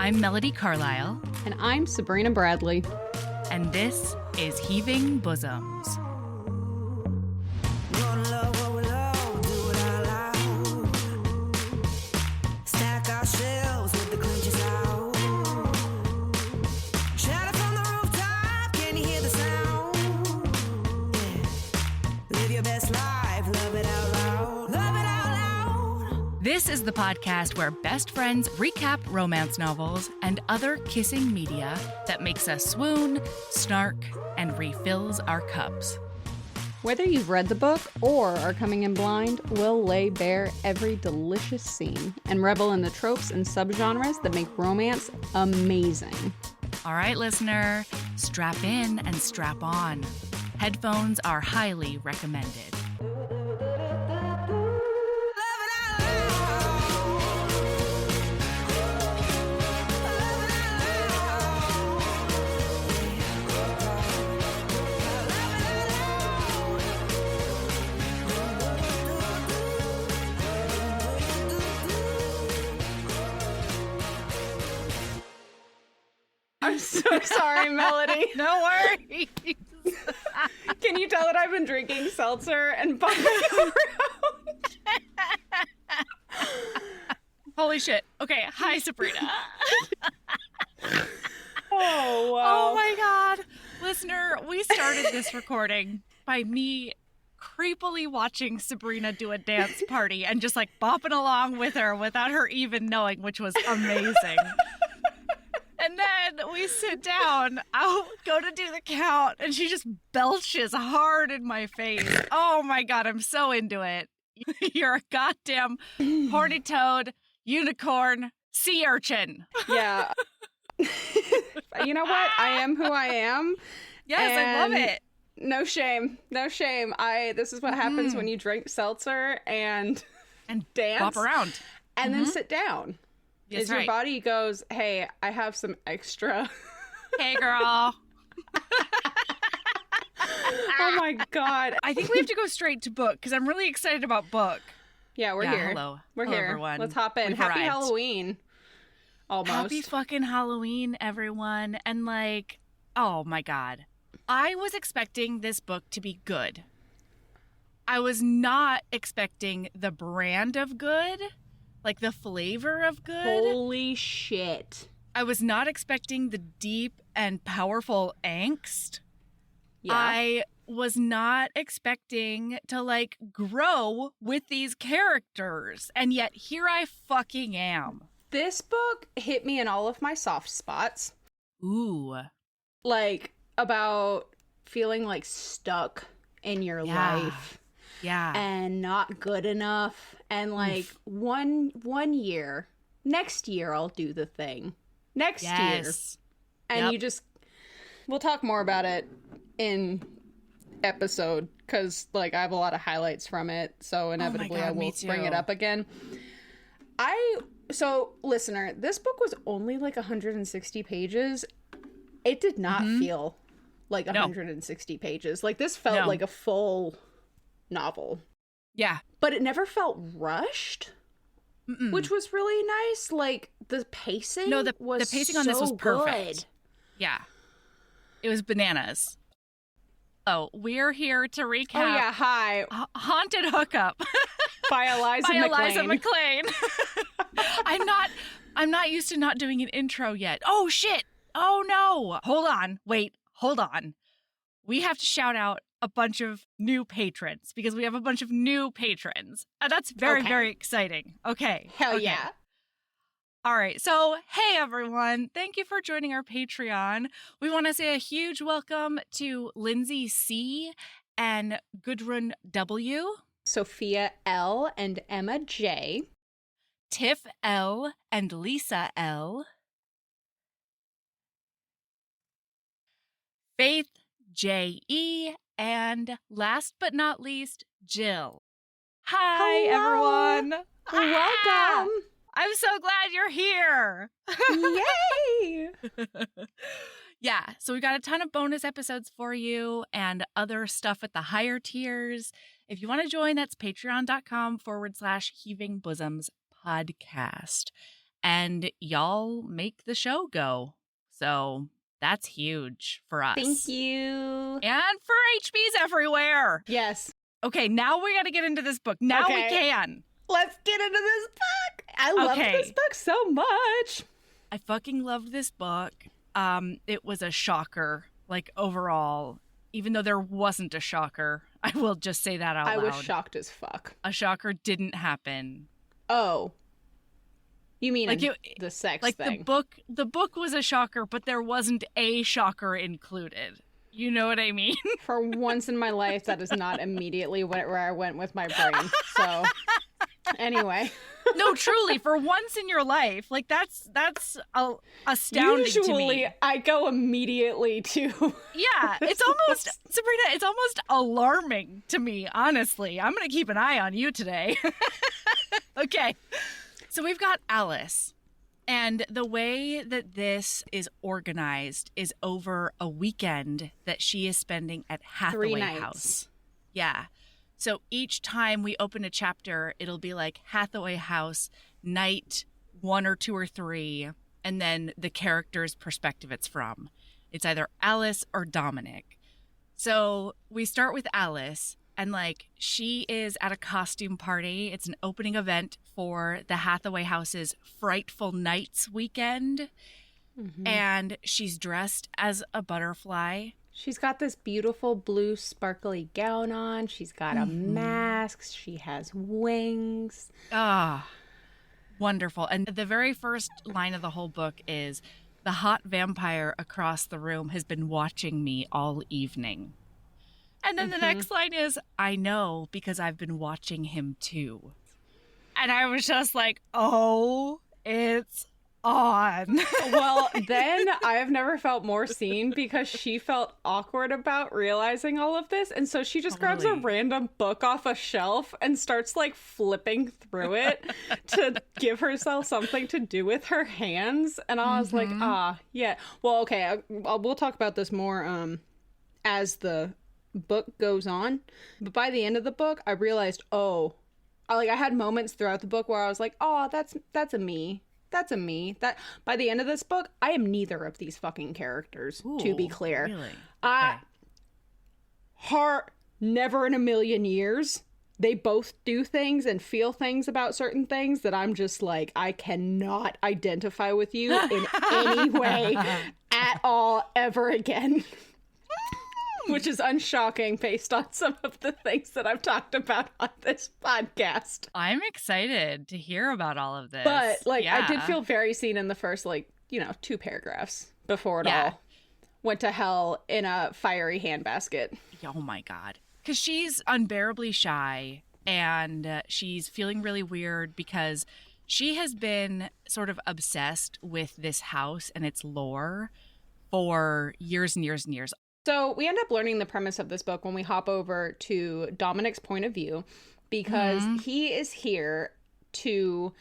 I'm Melody Carlisle. And I'm Sabrina Bradley. And this is Heaving Bosoms. This is the podcast where best friends recap romance novels and other kissing media that makes us swoon, snark, and refills our cups. Whether you've read the book or are coming in blind, we'll lay bare every delicious scene and revel in the tropes and subgenres that make romance amazing. All right, listener, strap in and strap on. Headphones are highly recommended. I'm so sorry, Melody. No worries. Can you tell that I've been drinking seltzer and bumping around? Holy shit. Okay, hi, Sabrina. Oh, wow. Oh my God. Listener, we started this recording by me creepily watching Sabrina do a dance party and just like bopping along with her without her even knowing, which was amazing. And then we sit down, I'll go to do the count, and she just belches hard in my face. Oh my God, I'm so into it. You're a goddamn horny toad, unicorn, sea urchin. Yeah. You know what? I am who I am. Yes, I love it. No shame. No shame. This is what happens when you drink seltzer and dance. Bop around. And then sit down. That's Your right. body goes, hey, I have some extra. Hey, girl. Oh my God. I think we have to go straight to book because I'm really excited about book. Yeah, we're here. Hello. We're Hello, here. everyone. Let's hop in. We've Happy arrived. Halloween. Almost. Happy fucking Halloween, everyone. And like, oh my God. I was expecting this book to be good. I was not expecting the brand of good, like the flavor of good. Holy shit. I was not expecting the deep and powerful angst. Yeah. I was not expecting to like grow with these characters. And yet here I fucking am. This book hit me in all of my soft spots. Ooh. Like, about feeling like stuck in your life. Yeah. And not good enough. And like one year, next year I'll do the thing. Next year. And you just, we'll talk more about it in episode because like I have a lot of highlights from it. So inevitably I will bring it up again. So listener, this book was only like 160 pages. It did not feel like 160 pages. Like this felt like a full novel. Yeah. But it never felt rushed, which was really nice. Like the pacing the pacing on this was perfect. Good. Yeah. It was bananas. Oh, we're here to recap. Oh yeah, hi. Haunted Hookup By Eliza McLane. I'm not used to not doing an intro yet. Oh shit. Oh no. Hold on. We have to shout out a bunch of new patrons because we have a bunch of new patrons. That's very, very exciting. Okay. Hell yeah. All right. So, hey, everyone. Thank you for joining our Patreon. We want to say a huge welcome to Lindsay C. and Gudrun W., Sophia L. and Emma J. Tiff L. and Lisa L. Faith J.E. and last but not least, Jill. Hi, Hello. everyone. Welcome. I'm so glad you're here. Yay. Yeah, so we got a ton of bonus episodes for you and other stuff at the higher tiers. If you want to join, that's patreon.com/heavingbosoms podcast. and y'all make the show go. So that's huge for us. Thank you. And for HBs everywhere. Yes. Okay, now we got to get into this book. Now we can. Let's get into this book. I love this book so much. I fucking loved this book. It was a shocker, like, overall. Even though there wasn't a shocker, I will just say that out loud. I was shocked as fuck. A shocker didn't happen. Oh. You mean like the sex like thing? The book was a shocker, but there wasn't a shocker included. You know what I mean? For once in my life, that is not immediately where I went with my brain. So, anyway. No, truly, for once in your life, like that's astounding to me. Usually, I go immediately to. Yeah, it's almost Sabrina. It's almost alarming to me, honestly. I'm gonna keep an eye on you today. Okay, so we've got Alice. And the way that this is organized is over a weekend that she is spending at Hathaway House. Yeah. So each time we open a chapter, it'll be like Hathaway House, night 1 or 2 or 3, and then the character's perspective it's from. It's either Alice or Dominic. So we start with Alice. And, like, she is at a costume party. It's an opening event for the Hathaway House's Frightful Nights weekend. Mm-hmm. And she's dressed as a butterfly. She's got this beautiful blue sparkly gown on. She's got a mask. She has wings. Ah, wonderful. And the very first line of the whole book is, "The hot vampire across the room has been watching me all evening." And then the next line is, "I know because I've been watching him too." And I was just like, oh, it's on. Well, then I have never felt more seen because she felt awkward about realizing all of this. And so she just grabs a random book off a shelf and starts like flipping through it to give herself something to do with her hands. And I was like, yeah. Well, okay, we'll talk about this more as the book goes on, but by the end of the book I realized, I had moments throughout the book where I was like, that's a me, that by the end of this book I am neither of these fucking characters. Ooh, to be clear, really? Never in a million years. They both do things and feel things about certain things that I'm just like, I cannot identify with you in any way at all ever again. Which is unshocking based on some of the things that I've talked about on this podcast. I'm excited to hear about all of this. But, I did feel very seen in the first, 2 paragraphs before it all went to hell in a fiery handbasket. Oh, my God. Because she's unbearably shy, and she's feeling really weird because she has been sort of obsessed with this house and its lore for years and years and years. So we end up learning the premise of this book when we hop over to Dominic's point of view, because he is here to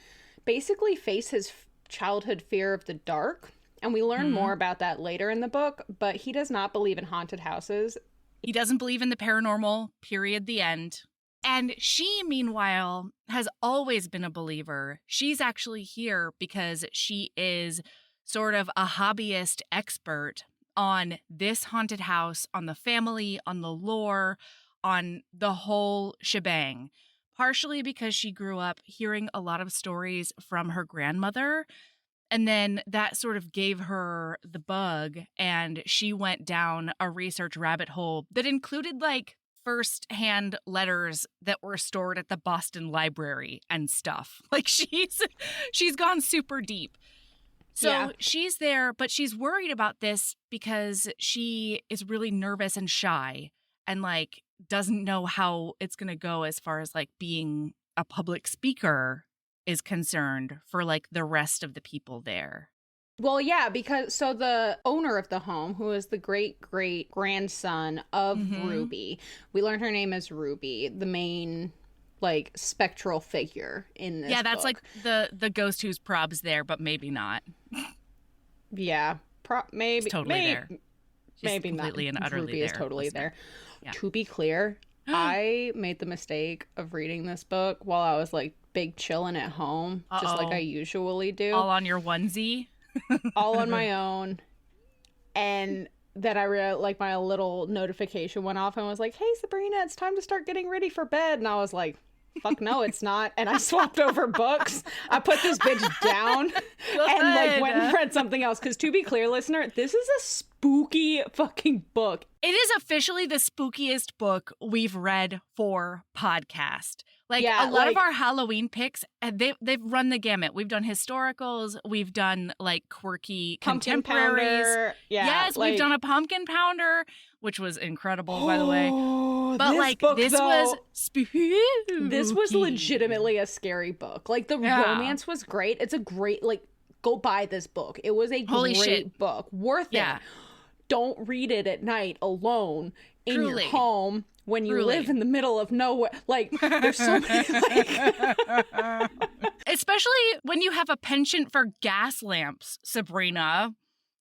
basically face his childhood fear of the dark. And we learn more about that later in the book, but he does not believe in haunted houses. He doesn't believe in the paranormal, period, the end. And she, meanwhile, has always been a believer. She's actually here because she is sort of a hobbyist expert on this haunted house, on the family, on the lore, on the whole shebang. Partially because she grew up hearing a lot of stories from her grandmother. And then that sort of gave her the bug, and she went down a research rabbit hole that included first-hand letters that were stored at the Boston Library and stuff. She's gone super deep. So she's there, but she's worried about this because she is really nervous and shy and doesn't know how it's going to go as far as being a public speaker is concerned for the rest of the people there. Well, yeah, because so the owner of the home, who is the great grandson of Ruby, we learned her name is Ruby, the main spectral figure in this that's book. the ghost whose prob's there, but maybe not. Yeah, maybe. She's totally there. She's maybe completely not. And utterly Ruby there. is totally Listener. there. Yeah. To be clear, I made the mistake of reading this book while I was big chilling at home, just like I usually do. All on your onesie? All on my own. And then like my little notification went off and was like, hey, Sabrina, it's time to start getting ready for bed. And I was like, fuck no, it's not. And I swapped over books. I put this bitch down and like went and read something else. Because to be clear, listener, this is a spooky fucking book. It is officially the spookiest book we've read for podcast. Like, a lot of our Halloween picks, they've run the gamut. We've done historicals. We've done, like, quirky contemporaries. Pounder. Yeah, yes, we've done a pumpkin pounder, which was incredible, by the way. But, like, this was spooky. This was legitimately a scary book. Like, the romance was great. It's a great, like, go buy this book. It was a great book. Worth it. Don't read it at night alone in your home when you live in the middle of nowhere. Like, there's so many, like... Especially when you have a penchant for gas lamps, Sabrina.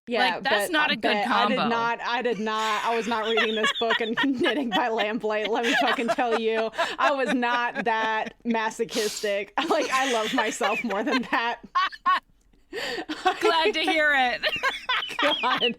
Yeah, like, that's not a good combo. I did not. I was not reading this book and knitting by lamplight. Let me fucking tell you. I was not that masochistic. Like, I love myself more than that. Glad to hear it. God.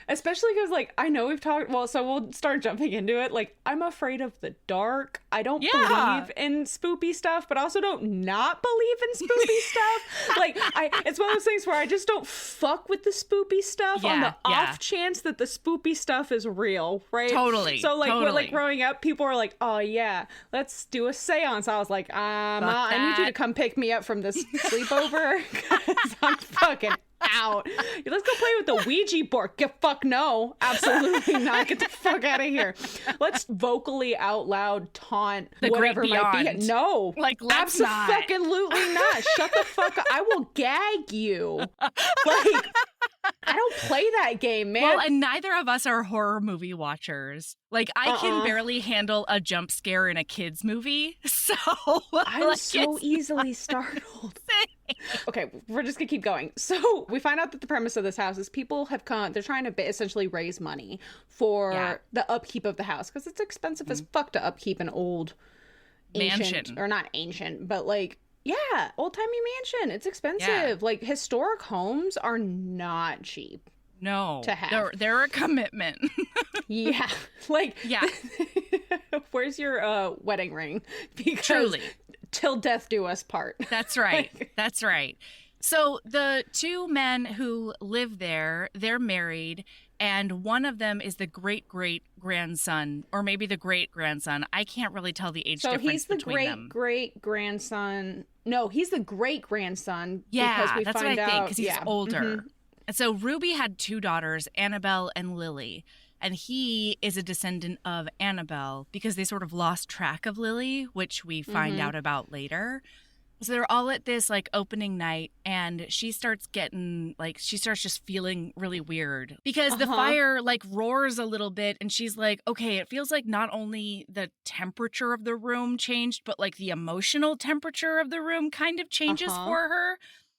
Especially because, like, I know we've talked... Well, so we'll start jumping into it. Like, I'm afraid of the dark. I don't believe in spoopy stuff, but I also don't not believe in spoopy stuff. Like, it's one of those things where I just don't fuck with the spoopy stuff on the off chance that the spoopy stuff is real, right? Totally. So, like, like growing up, people were like, oh, yeah, let's do a seance. I was like, I need you to come pick me up from this sleepover because I'm fucking... out. Let's go play with the Ouija board. No, absolutely not. Get the fuck out of here. Let's vocally out loud taunt the whatever great might beyond. be. No, like, let's absolutely not. Shut the fuck up. I will gag you. Like, I don't play that game, man. Well, and neither of us are horror movie watchers. Like, I can barely handle a jump scare in a kid's movie. So I'm like, so easily startled. Okay, we're just gonna keep going. So we find out that the premise of this house is people have come, they're trying to essentially raise money for the upkeep of the house because it's expensive as fuck to upkeep an old ancient, or not ancient, but like, old-timey mansion. It's expensive. Yeah. Like, historic homes are not cheap. No. To have. They're a commitment. Yeah. Like, yeah. Where's your wedding ring? Because truly. Till death do us part. That's right. That's right. So the two men who live there, they're married, and one of them is the great-great-grandson, or maybe the great-grandson. I can't really tell the age difference between them. So he's the great-great-grandson. No, he's the great-grandson. Yeah, because that's what I think, because he's older. Mm-hmm. And so Ruby had two daughters, Annabelle and Lily. And he is a descendant of Annabelle because they sort of lost track of Lily, which we find out about later. So they're all at this, like, opening night, and she starts just feeling really weird because the fire, like, roars a little bit, and she's like, okay, it feels like not only the temperature of the room changed, but, like, the emotional temperature of the room kind of changes for her.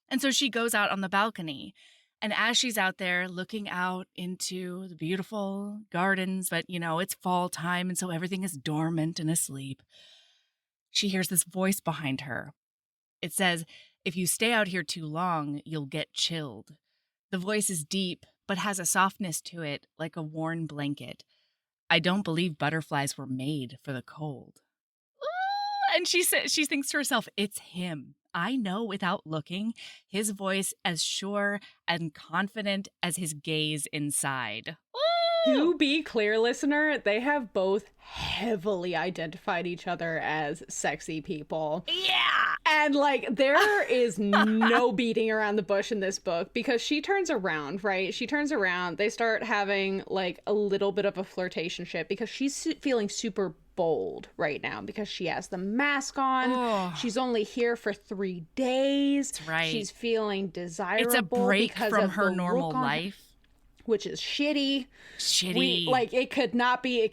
And so she goes out on the balcony. And as she's out there looking out into the beautiful gardens, but, you know, it's fall time, and so everything is dormant and asleep, she hears this voice behind her. It says, if you stay out here too long, you'll get chilled. The voice is deep, but has a softness to it like a worn blanket. I don't believe butterflies were made for the cold. Ooh, and she thinks to herself, it's him. I know without looking, his voice as sure and confident as his gaze inside. To be clear, listener, they have both heavily identified each other as sexy people. Yeah! And, like, there is no beating around the bush in this book because she turns around, right? She turns around. They start having, like, a little bit of a flirtationship because she's feeling super bold right now because she has the mask on. Oh. She's only here for 3 days. That's right. She's feeling desirable. It's a break because from of her the normal look on life. Which is shitty. Shitty. It could not be.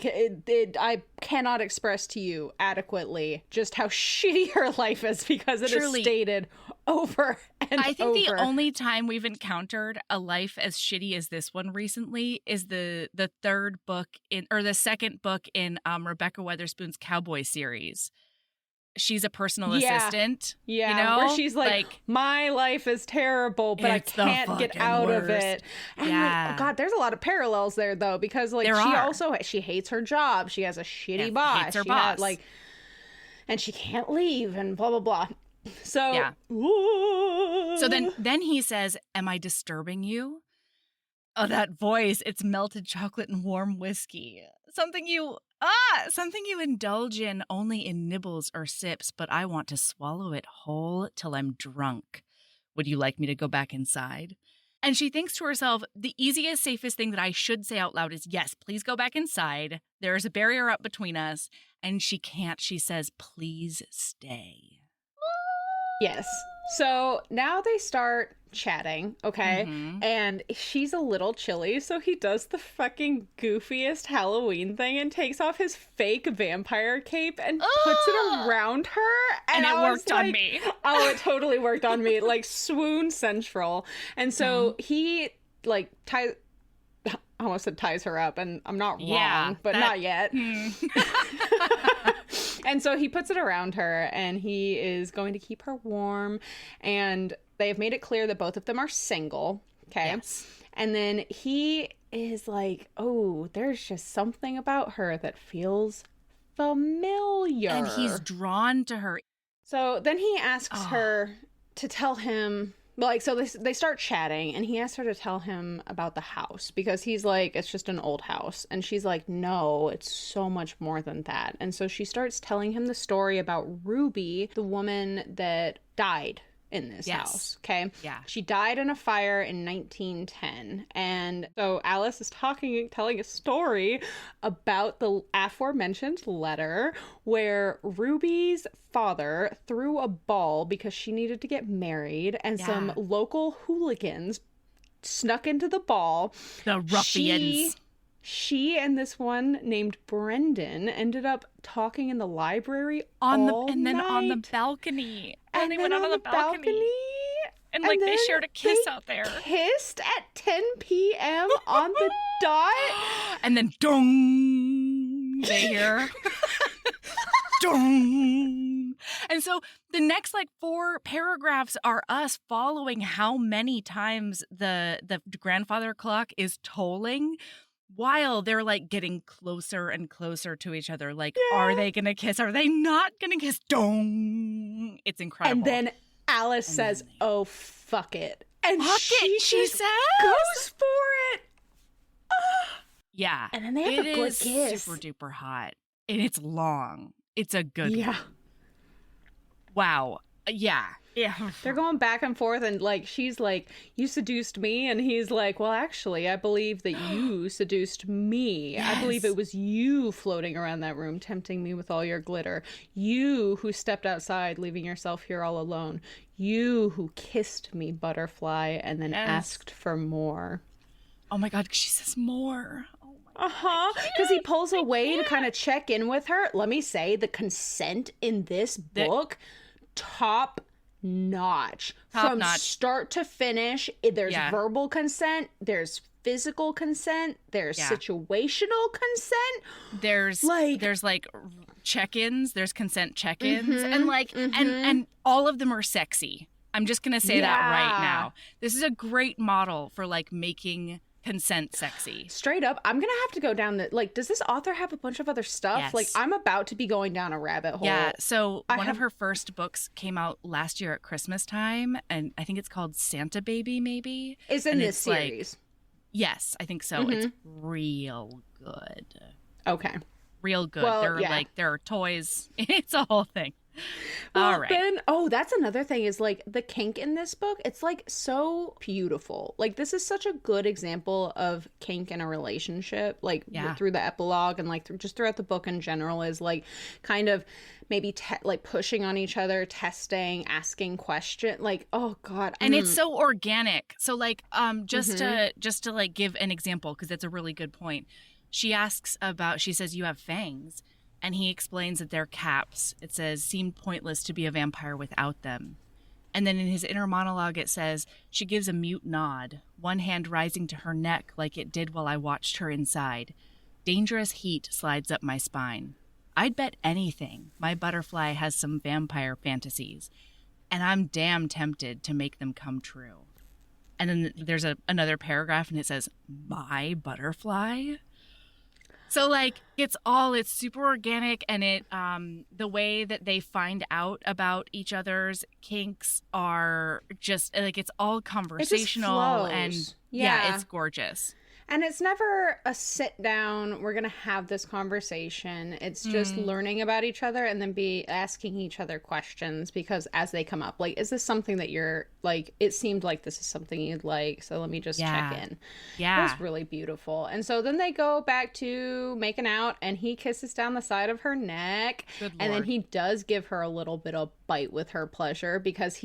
I cannot express to you adequately just how shitty her life is because it is stated over and over. I think the only time we've encountered a life as shitty as this one recently is the third book the second book in Rebecca Weatherspoon's Cowboy series. she's a personal assistant. Yeah, you know? where she's like, my life is terrible, but I can't get out of it. And like, oh God, there's a lot of parallels there though, because like she hates her job. She has a shitty boss. Hates her boss. And she can't leave and blah, blah, blah. So, So then he says, am I disturbing you? Oh, that voice. It's melted chocolate and warm whiskey. Something you indulge in only in nibbles or sips, but I want to swallow it whole till I'm drunk. Would you like me to go back inside? And she thinks to herself, the easiest, safest thing that I should say out loud is, yes, please go back inside. There is a barrier up between us. And she can't. She says, please stay. Yes. So now they start chatting, okay? And she's a little chilly, so he does the fucking goofiest Halloween thing and takes off his fake vampire cape and puts it around her. And it worked on me. Oh, it totally worked on me. Like, swoon central. And so he, like, ties... I almost said ties her up, and I'm not wrong, but not yet. And so he puts it around her, and he is going to keep her warm. And they have made it clear that both of them are single. Okay. Yes. And then he is like, oh, there's just something about her that feels familiar. And he's drawn to her. So then he asks her to tell him... Like, so they start chatting, and he asks her to tell him about the house, because he's like, it's just an old house. And she's like, no, it's so much more than that. And so she starts telling him the story about Ruby, the woman that died in this house. Okay. Yeah. She died in a fire in 1910. And so Alice is telling a story about the aforementioned letter where Ruby's father threw a ball because she needed to get married, and some local hooligans snuck into the ball. The ruffians. She and this one named Brendan ended up talking in the library on all the balcony. And they went out on the balcony. And like they shared a kiss out there. Kissed at 10 p.m. on the dot. And then dong, they hear. Dong. And so the next like 4 paragraphs are us following how many times the grandfather clock is tolling, while they're like getting closer and closer to each other. Like, are they going to kiss? Are they not going to kiss? Dong. It's incredible. And then Alice says, oh, fuck it. And she says, goes for it. Yeah. And then they have a good kiss. Super duper hot. And it's long. It's a good one. Wow. Yeah. They're going back and forth, and like she's like, you seduced me, and he's like, well, actually, I believe that you seduced me. Yes. I believe it was you floating around that room tempting me with all your glitter. You who stepped outside, leaving yourself here all alone. You who kissed me, butterfly, and then asked for more. Oh my God, she says more. Because he pulls away to kind of check in with her. Let me say, the consent in this book, top notch. From start to finish. There's verbal consent, there's physical consent, there's situational consent, there's like check-ins, there's consent check-ins, and like and all of them are sexy. I'm just gonna say that right now. This is a great model for like making consent sexy. Straight up, I'm gonna have to go down the, like, does this author have a bunch of other stuff? Yes. Like, I'm about to be going down a rabbit hole. Yeah, so one of her first books came out last year at Christmas time, and I think it's called Santa Baby, maybe. Is in this series. Like, yes, I think so. It's real good. Okay. Real good. Well, there are toys. It's a whole thing. Well, all right. Then, that's another thing is like the kink in this book. It's like so beautiful. Like this is such a good example of kink in a relationship. Like through the epilogue and like just throughout the book in general is like kind of maybe like pushing on each other, testing, asking questions. Like, oh God. And it's so organic. So like just to like give an example, because it's a really good point. She says, you have fangs. And he explains that they're caps. It says, seemed pointless to be a vampire without them. And then in his inner monologue, it says, she gives a mute nod, one hand rising to her neck like it did while I watched her inside. Dangerous heat slides up my spine. I'd bet anything my butterfly has some vampire fantasies, and I'm damn tempted to make them come true. And then there's another paragraph, and it says, my butterfly? So, like, it's super organic, and the way that they find out about each other's kinks are just, like, it's all conversational. And yeah, it's gorgeous. And it's never a sit down, we're going to have this conversation. It's just learning about each other and then asking each other questions, because as they come up, like, is this something that you're, like, it seemed like this is something you'd like, so let me just check in. Yeah. It was really beautiful. And so then they go back to making out, and he kisses down the side of her neck. Good Lord. And then he does give her a little bit of bite with her pleasure, because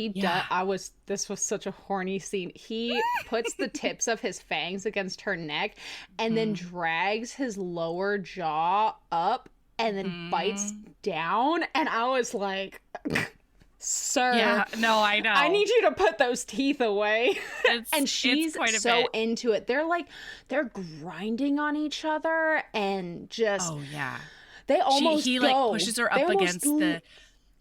this was such a horny scene. He puts the tips of his fangs against her neck and then drags his lower jaw up and then bites down, and I was like, sir, yeah, no, I know, I need you to put those teeth away. And she's so into it. They're grinding on each other and just they almost he like pushes her up against the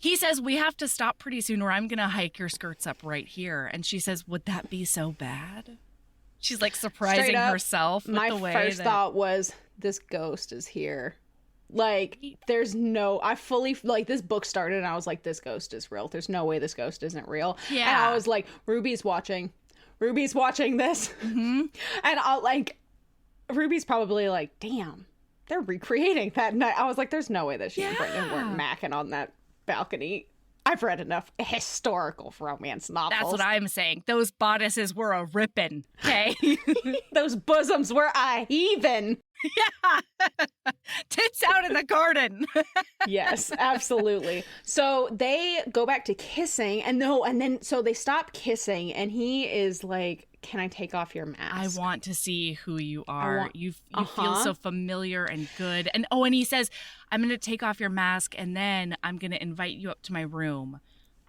he says, we have to stop pretty soon or I'm gonna hike your skirts up right here. And she says, would that be so bad? She's like surprising herself with my the way first thought was, this ghost is here. Like, there's no, I fully, like, this book started and I was like, this ghost is real. There's no way this ghost isn't real. Yeah. And I was like, Ruby's watching this. And I'll, like, Ruby's probably like, damn, they're recreating that night. I was like, there's no way that she and Brendan weren't macking on that balcony. I've read enough historical romance novels. That's what I'm saying. Those bodices were a rippin', okay? Those bosoms were a heaving. Yeah. Tits out in the garden. Yes, absolutely. So they go back to kissing, and then they stop kissing, and he is like, can I take off your mask? I want to see who you are. You feel so familiar and good. And and he says, I'm going to take off your mask and then I'm going to invite you up to my room.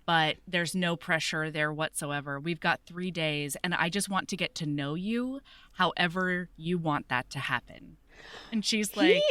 But there's no pressure there whatsoever. We've got 3 days and I just want to get to know you however you want that to happen. And she's like,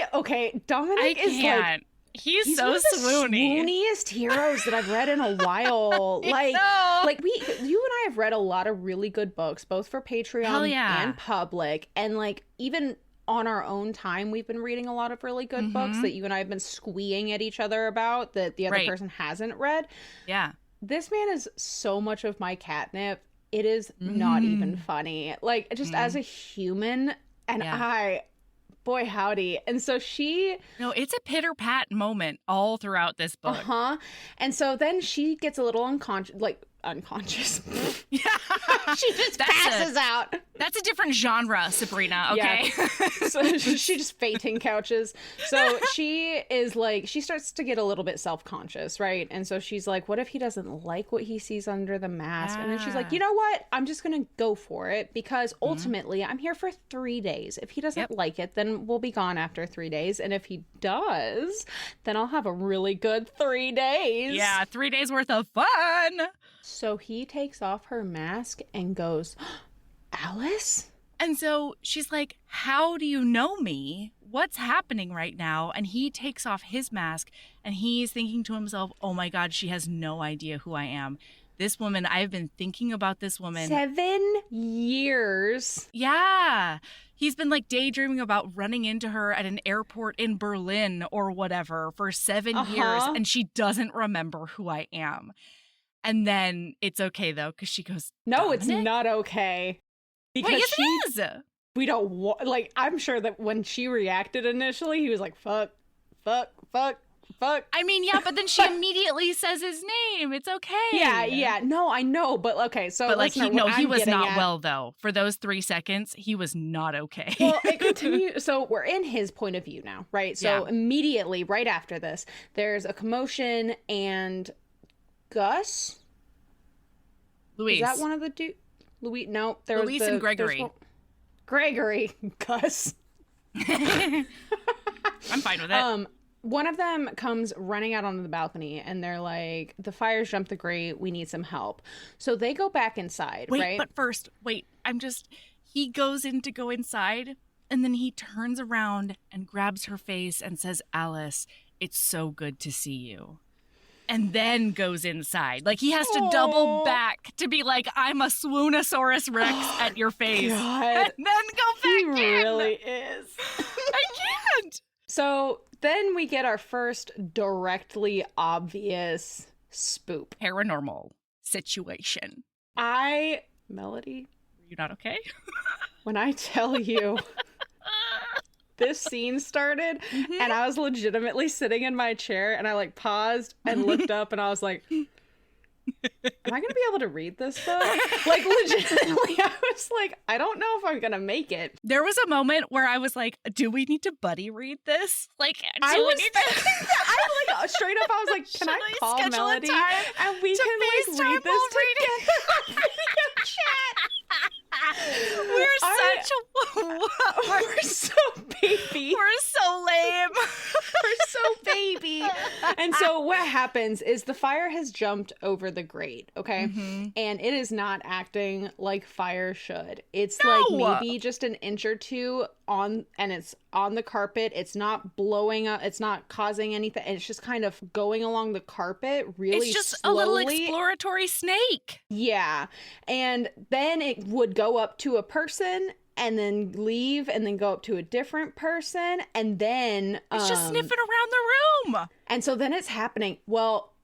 Dominic is like, He's so one of the swoony. swooniest heroes that I've read in a while. You and I have read a lot of really good books, both for Patreon and public. And like, even on our own time, we've been reading a lot of really good books that you and I have been squeeing at each other about that the other person hasn't read. Yeah. This man is so much of my catnip. It is not even funny. Like, just as a human, and boy howdy. And so it's a pitter-pat moment all throughout this book. And so then she gets a little unconscious. Yeah. She just passes out. That's a different genre, Sabrina, okay? Yeah. So she just fainting couches. So she is like, she starts to get a little bit self-conscious, right? And so she's like, what if he doesn't like what he sees under the mask? And then she's like, you know what? I'm just going to go for it, because ultimately I'm here for 3 days. If he doesn't like it, then we'll be gone after 3 days. And if he does, then I'll have a really good 3 days. Yeah, 3 days worth of fun. So he takes off her mask and goes, Alice? And so she's like, how do you know me? What's happening right now? And he takes off his mask and he's thinking to himself, oh my God, she has no idea who I am. This woman, I've been thinking about this woman. 7 years. Yeah. He's been like daydreaming about running into her at an airport in Berlin or whatever for 7 years. And she doesn't remember who I am. And then it's okay, though, because she goes, no, it's not okay. Because yes, it is. We don't want, like, I'm sure that when she reacted initially, he was like, fuck. I mean, yeah, but then she immediately says his name. It's okay. Yeah. No, I know. But okay, so. But like, he was not well, though. For those 3 seconds, he was not okay. Well, it continues. So we're in his point of view now, right? So immediately, right after this, there's a commotion and Gus? Louise. Is that one of the dudes? Louise? No. Louise and Gregory. Gregory. Gus. I'm fine with it. One of them comes running out onto the balcony and they're like, the fires jumped the grate. We need some help. So they go back inside, right? But first, he goes in to go inside and then he turns around and grabs her face and says, Alice, it's so good to see you. And then goes inside. Like, he has to double back to be like, I'm a Swoonosaurus Rex at your face. God. And then go back in. He really is. I can't. So then we get our first directly obvious spoop. Paranormal situation. Melody? Were you not okay? When I tell you this scene started and I was legitimately sitting in my chair and I like paused and looked up and I was like, am I gonna be able to read this though? Like, legitimately, I was like, I don't know if I'm gonna make it. There was a moment where I was like, do we need to buddy read this? Like, I was thinking that. I like straight up, I was like, can I call Melody and we can like read this together? Chat. We're so baby. We're so lame. We're so baby. And so what happens is the fire has jumped over the grate, okay? And it is not acting like fire should. It's like maybe just an inch or two on, and it's on the carpet. It's not blowing up. It's not causing anything. It's just kind of going along the carpet really It's just slowly. a little exploratory snake. Yeah. And then it would go up to a person and then leave and then go up to a different person. And then it's just sniffing around the room. And so then it's happening. Well,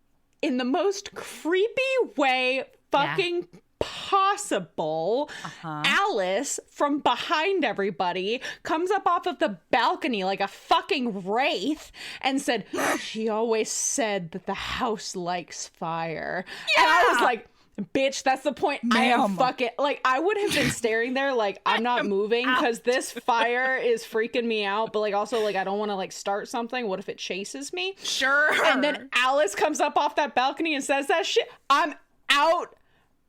in the most creepy way fucking possible, Alice from behind everybody comes up off of the balcony like a fucking wraith and said, she always said that the house likes fire. And I was like, bitch, that's the point. I am fucking, like, I would have been staring there like, I'm not moving because this fire is freaking me out, but like also like I don't want to like start something. What if it chases me? Sure. And then Alice comes up off that balcony and says that shit. I'm out.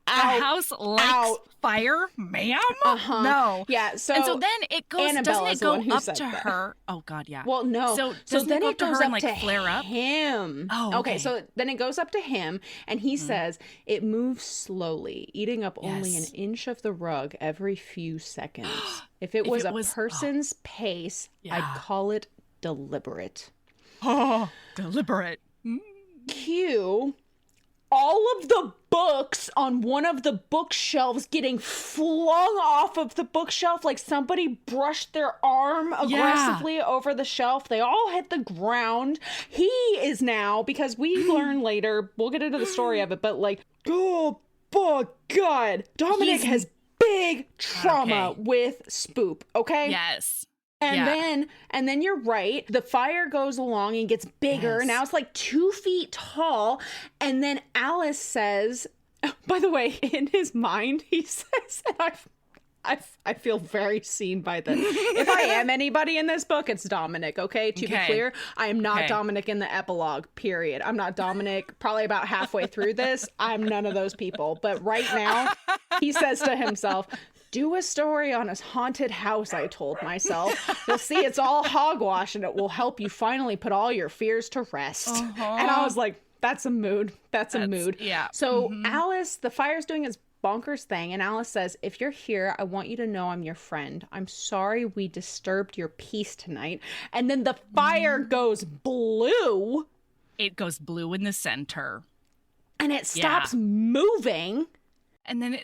The house likes fire, ma'am? No. Yeah, so... And so then it goes, Annabelle doesn't it go up to that. her? Oh, God, yeah. Well, no. So then it goes up to flare up? him. Oh, okay. So then it goes up to him, and he says, it moves slowly, eating up only an inch of the rug every few seconds. If it was a person's pace, I'd call it deliberate. Oh, deliberate. Cue all of the books on one of the bookshelves getting flung off of the bookshelf like somebody brushed their arm aggressively over the shelf. They all hit the ground. He is now, because we learn later, we'll get into the story of it, but like, oh God, Dominic has big trauma with spoop, okay? Yes. And then you're right. The fire goes along and gets bigger. Now it's like 2 feet tall. And then Alice says, by the way, in his mind, he says, and I feel very seen by this. If I am anybody in this book, it's Dominic, okay? To be clear, I am not Dominic in the epilogue, period. I'm not Dominic probably about halfway through this. I'm none of those people. But right now, he says to himself, do a story on a haunted house, I told myself. You'll see it's all hogwash and it will help you finally put all your fears to rest. And I was like, that's a mood. That's a mood. Yeah. So Alice, the fire's doing its bonkers thing. And Alice says, if you're here, I want you to know I'm your friend. I'm sorry we disturbed your peace tonight. And then the fire goes blue. It goes blue in the center. And it stops moving. And then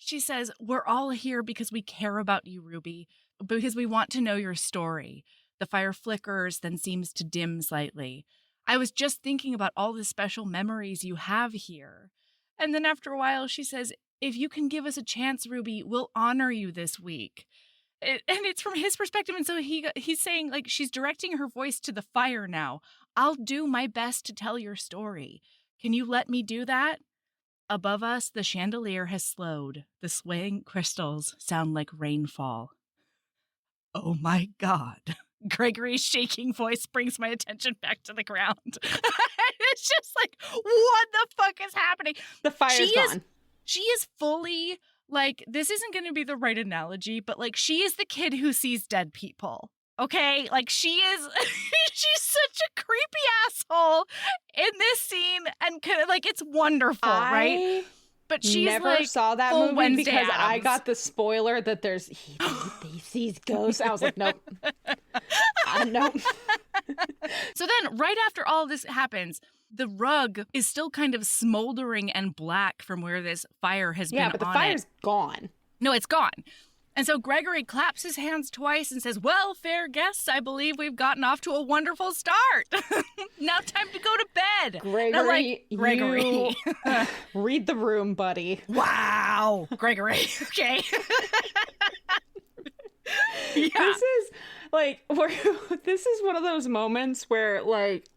she says, we're all here because we care about you, Ruby, because we want to know your story. The fire flickers, then seems to dim slightly. I was just thinking about all the special memories you have here. And then after a while, she says, if you can give us a chance, Ruby, we'll honor you this week. And it's from his perspective. And so he's saying, like, she's directing her voice to the fire now. I'll do my best to tell your story. Can you let me do that? Above us, the chandelier has slowed. The swaying crystals sound like rainfall. Oh my God. Gregory's shaking voice brings my attention back to the ground. It's just like, what the fuck is happening? The fire's gone. She is fully, like, this isn't going to be the right analogy, but, like, she is the kid who sees dead people. Okay? Like, she's such a creepy asshole in this scene, and, like, it's wonderful, right? But she's never saw that full movie Wednesday because I Addams. got the spoiler that he sees ghosts. I was like, nope. Nope. So then, right after all this happens, the rug is still kind of smoldering and black from where this fire has been on it. Yeah, but the fire's gone. No, it's gone. And so Gregory claps his hands twice and says, well, fair guests, I believe we've gotten off to a wonderful start. Now time to go to bed. Gregory, Gregory. Read the room, buddy. Wow. Gregory. Okay. Yeah. This is like, this is one of those moments where like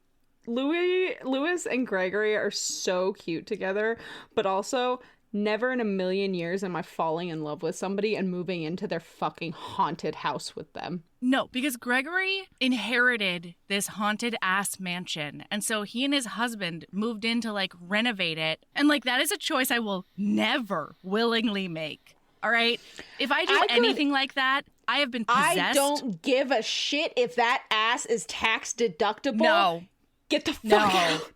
Lewis and Gregory are so cute together, but also never in a million years am I falling in love with somebody and moving into their fucking haunted house with them. No, because Gregory inherited this haunted ass mansion. And so he and his husband moved in to like renovate it. And like that is a choice I will never willingly make. All right? If I do anything like that, I have been possessed. I don't give a shit if that ass is tax deductible. No. Get the fuck out.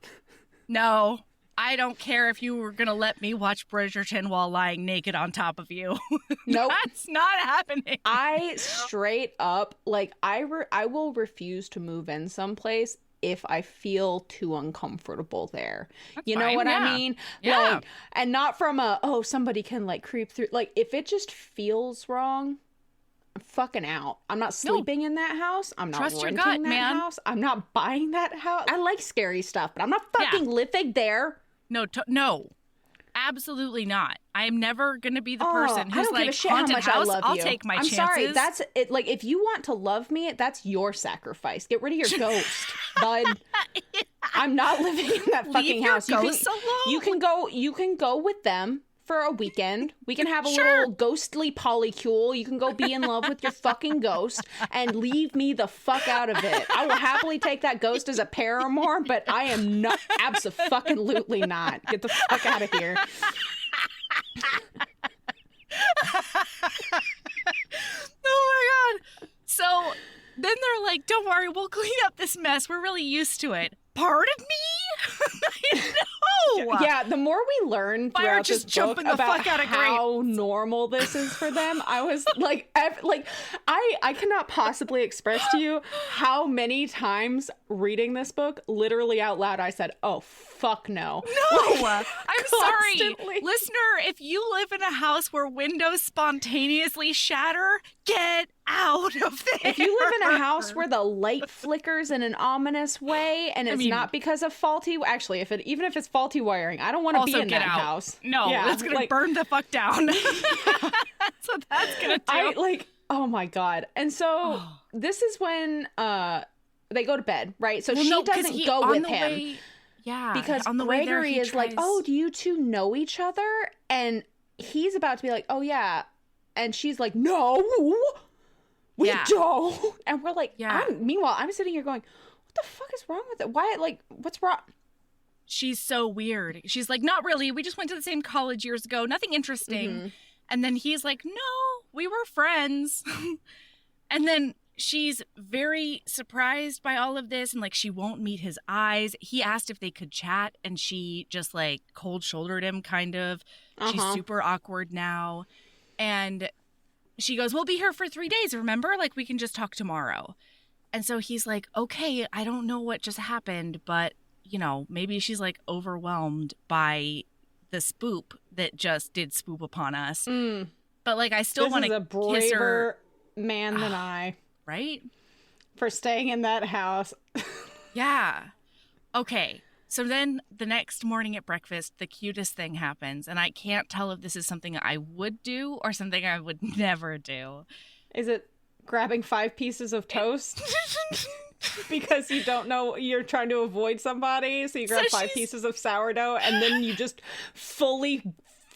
No. I don't care if you were going to let me watch Bridgerton while lying naked on top of you. Nope. That's not happening. I straight up, like, I will refuse to move in someplace if I feel too uncomfortable there. That's you know fine, what yeah. I mean? Yeah. Like, and not from somebody can, like, creep through. Like, if it just feels wrong, I'm fucking out. I'm not sleeping in that house. I'm not Trust your renting gut, that man. house. I'm not buying that house. I like scary stuff, but I'm not fucking living there. No, absolutely not. I am never going to be the person who's like, haunted house, I'll take my chances. I'm sorry, that's it. Like, if you want to love me, that's your sacrifice. Get rid of your ghost, bud. I'm not living in that fucking house. You can go with them for a weekend. We can have a little ghostly polycule. You can go be in love with your fucking ghost and leave me the fuck out of it. I will happily take that ghost as a paramour, but I am not, abso-fucking-lutely not. Get the fuck out of here. Oh my god. So then they're like, don't worry, we'll clean up this mess. We're really used to it. Pardon me? No. Yeah, the more we learn throughout this book about how normal this is for them, I was like, I cannot possibly express to you how many times reading this book, literally out loud, I said, oh, fuck no. No, like, I'm sorry. Listener, if you live in a house where windows spontaneously shatter, get out of there. If you live in a house where the light flickers in an ominous way and it's not because of faulty, actually, even if it's faulty wiring, I don't want to be in that house. No, it's gonna burn the fuck down. That's what that's gonna do. Oh my god. And so this is when they go to bed, right? So she doesn't go with him. Because Gregory is like, oh, do you two know each other? And he's about to be like, oh yeah. And she's like, no, we don't. And we're like, meanwhile, I'm sitting here going, what the fuck is wrong with it? Why, like, what's wrong? She's so weird. She's like, not really. We just went to the same college years ago. Nothing interesting. Mm-hmm. And then he's like, no, we were friends. And then she's very surprised by all of this. And like, she won't meet his eyes. He asked if they could chat. And she just like cold shouldered him kind of. She's super awkward now. And she goes, we'll be here for 3 days, remember? Like, we can just talk tomorrow. And so he's like, okay, I don't know what just happened, but, you know, maybe she's, like, overwhelmed by the spoop that just did spoop upon us. Mm. But, like, I still want to kiss her. This is a braver man than I. Right? For staying in that house. Yeah. Okay. So then the next morning at breakfast, the cutest thing happens. And I can't tell if this is something I would do or something I would never do. Is it grabbing 5 pieces of toast? Because you don't know, you're trying to avoid somebody. So you grab 5 pieces of sourdough and then you just fully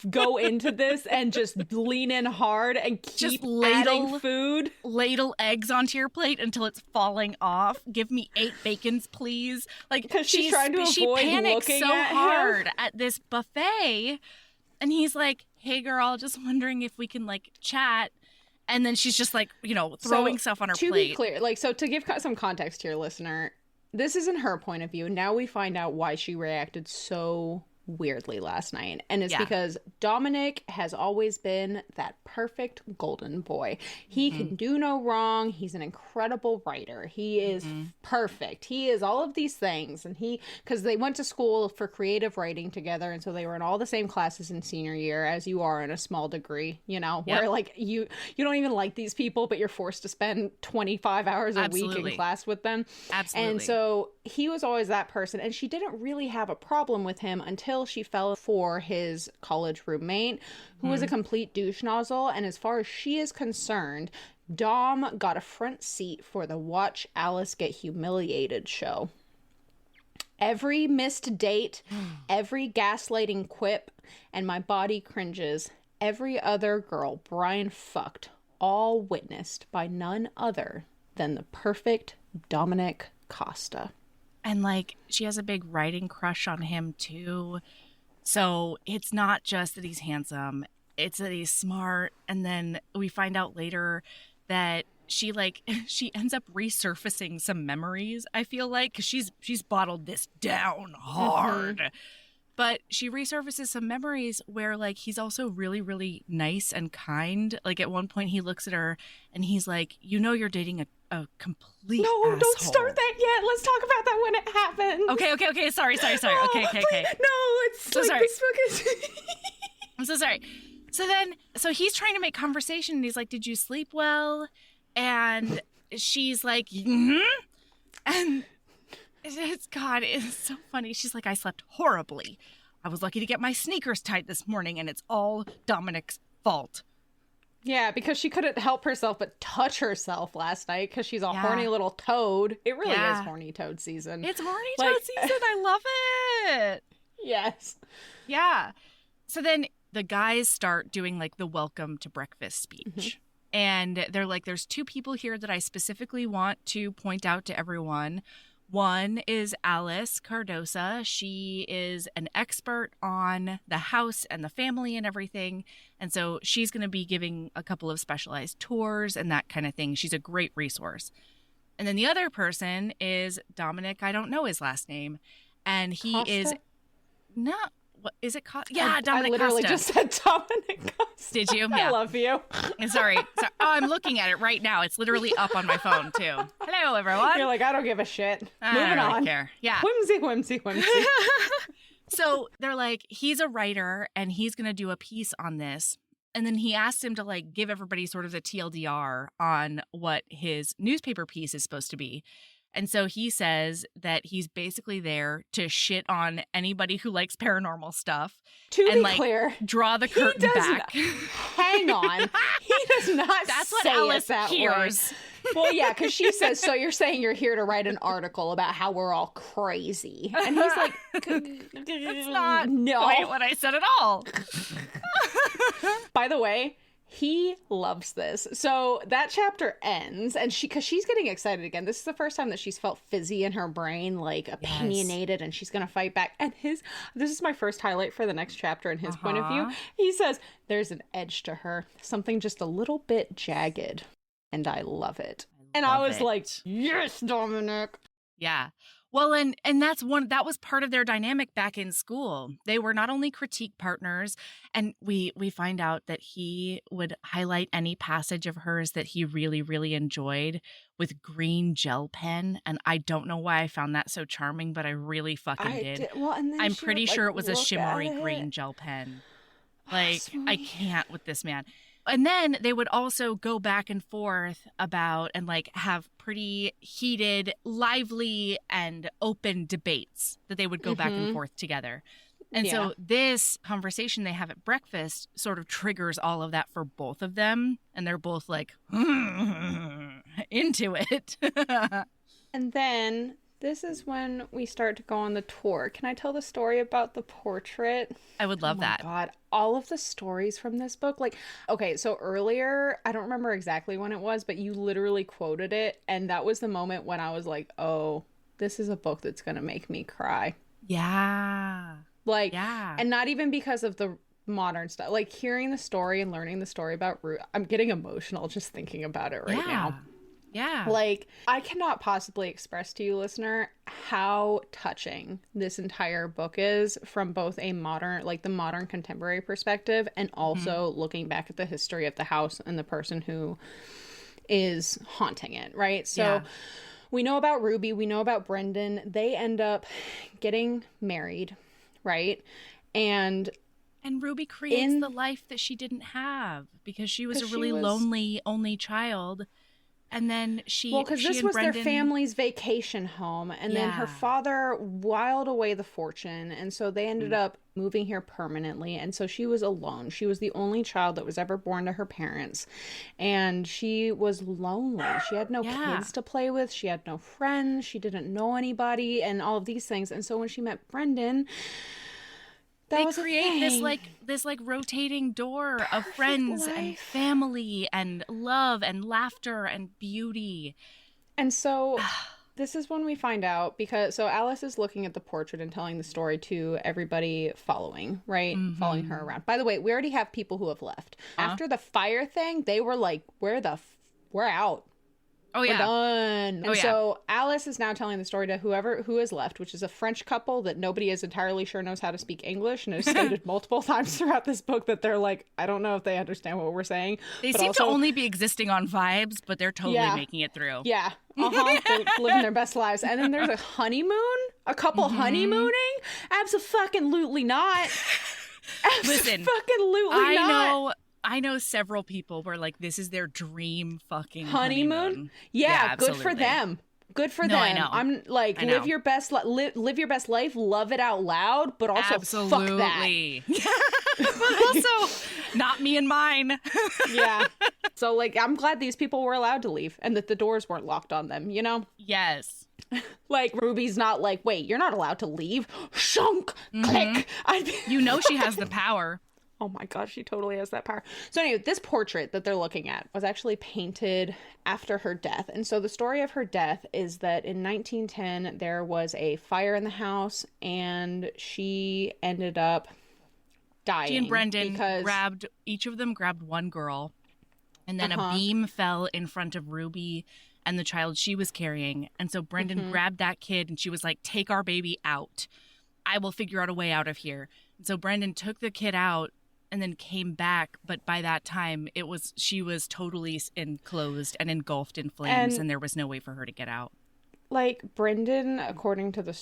go into this and just lean in hard and keep adding food. Ladle eggs onto your plate until it's falling off. Give me 8 bacons, please. Like, because she's trying to avoid looking so at hard him. At this buffet. And he's like, hey girl, just wondering if we can like chat. And then she's just like, you know, throwing stuff on her plate. To be clear, like, so to give some context to your listener, this isn't her point of view. Now we find out why she reacted so weirdly last night. And it's Yeah. because Dominic has always been that perfect golden boy. He can do no wrong. He's an incredible writer. He is perfect. He is all of these things. And because they went to school for creative writing together. And so they were in all the same classes in senior year, as you are in a small degree, you know, where like you don't even like these people, but you're forced to spend 25 hours a week in class with them. Absolutely. And so he was always that person. And she didn't really have a problem with him until she fell for his college roommate, who was a complete douche nozzle. And as far as she is concerned, Dom got a front seat for the Watch Alice Get Humiliated show. Every missed date, every gaslighting quip, and my body cringes, every other girl Brian fucked, all witnessed by none other than the perfect Dominic Costa. And like, she has a big writing crush on him too. So it's not just that he's handsome, it's that he's smart. And then we find out later that she ends up resurfacing some memories, I feel like, because she's bottled this down hard. But she resurfaces some memories where, like, he's also really, really nice and kind. Like, at one point he looks at her and he's like, you know, you're dating a complete asshole. Don't start that yet. Let's talk about that when it happens. Okay. Sorry. Okay. No, it's so like sorry. this book is... I'm so sorry. So he's trying to make conversation and he's like, did you sleep well? And she's like, and it's so funny. She's like, I slept horribly. I was lucky to get my sneakers tied this morning, and it's all Dominic's fault. Yeah, because she couldn't help herself but touch herself last night because she's a horny little toad. It really is horny toad season. It's horny toad season. I love it. Yes. Yeah. So then the guys start doing like the welcome to breakfast speech. And they're like, there's two people here that I specifically want to point out to everyone. One is Alice Cardosa. She is an expert on the house and the family and everything. And so she's going to be giving a couple of specialized tours and that kind of thing. She's a great resource. And then the other person is Dominic. I don't know his last name. And he Costa? is not... What is it called? Yeah, Dominic I literally Costa. just said Dominic Costa. Did you? Yeah. I love you. Sorry. Oh, I'm looking at it right now. It's literally up on my phone too. Hello, everyone. You're like, I don't give a shit. I Moving don't on. really care. Yeah. Whimsy. So they're like, he's a writer and he's going to do a piece on this. And then he asked him to like give everybody sort of the TLDR on what his newspaper piece is supposed to be. And so he says that he's basically there to shit on anybody who likes paranormal stuff. To and, be clear, draw the curtain back. Hang on. He does not That's what say Alice it that hears. way. Well, yeah, because she says, so you're saying you're here to write an article about how we're all crazy. And he's like, that's not no. quite what I said at all. By the way, he loves this. So that chapter ends, and because she's getting excited again. This is the first time that she's felt fizzy in her brain, like opinionated, and she's gonna fight back. And this is my first highlight for the next chapter in his point of view. He says there's an edge to her, something just a little bit jagged, and I love it. I was like, yes, Dominic. Yeah. Well, and that was part of their dynamic back in school. They were not only critique partners, and we find out that he would highlight any passage of hers that he really, really enjoyed with green gel pen. And I don't know why I found that so charming, but I really fucking did. Well, and then I'm pretty sure it was a shimmery green. green gel pen. Like, I can't with this man. And then they would also go back and forth about and like have pretty heated, lively, and open debates that they would go back and forth together. And so this conversation they have at breakfast sort of triggers all of that for both of them. And they're both like, into it. And then this is when we start to go on the tour. Can I tell the story about the portrait? I would love that. God, all of the stories from this book. Like, okay, so earlier, I don't remember exactly when it was, but you literally quoted it. And that was the moment when I was like, oh, this is a book that's going to make me cry. Yeah. Like, yeah. And not even because of the modern stuff. Like, hearing the story and learning the story about Ruth, I'm getting emotional just thinking about it right now. Yeah. Like, I cannot possibly express to you, listener, how touching this entire book is from both a modern, like the modern contemporary perspective, and also looking back at the history of the house and the person who is haunting it, right? So we know about Ruby, we know about Brendan. They end up getting married, right? And Ruby creates the life that she didn't have because she was a really lonely only child. And then because this was their family's vacation home, and then her father wiled away the fortune, and so they ended up moving here permanently, and so she was alone. She was the only child that was ever born to her parents, and she was lonely. She had no kids to play with. She had no friends. She didn't know anybody, and all of these things. And so when she met Brendan, they create this rotating door of friends and family and love and laughter and beauty. And so this is when we find out, because Alice is looking at the portrait and telling the story to everybody following, right? Following her around. By the way, we already have people who have left. After the fire thing, they were like, we're out. Oh, yeah. We're done. And so Alice is now telling the story to who is left, which is a French couple that nobody is entirely sure knows how to speak English, and has stated multiple times throughout this book that they're like, I don't know if they understand what we're saying. They seem to only be existing on vibes, but they're totally making it through. Yeah. They're living their best lives. And then there's a honeymoon? A couple honeymooning? Abso-fucking-lutely not. Listen, Abso-fucking-lutely not. I know several people where, like, this is their dream fucking honeymoon. Yeah, good for them. Good for them. I know. I'm like, live your best life, love it out loud, but also fuck that. But also, not me and mine. Yeah. So, like, I'm glad these people were allowed to leave and that the doors weren't locked on them, you know? Yes. Like, Ruby's not like, wait, you're not allowed to leave. Shunk, click. You know she has the power. Oh my gosh, she totally has that power. So anyway, this portrait that they're looking at was actually painted after her death. And so the story of her death is that in 1910, there was a fire in the house and she ended up dying. She and Brendan each of them grabbed one girl, and then a beam fell in front of Ruby and the child she was carrying. And so Brendan grabbed that kid and she was like, take our baby out. I will figure out a way out of here. And so Brendan took the kid out and then came back, but by that time she was totally enclosed and engulfed in flames, and there was no way for her to get out. Like, Brendan, according to the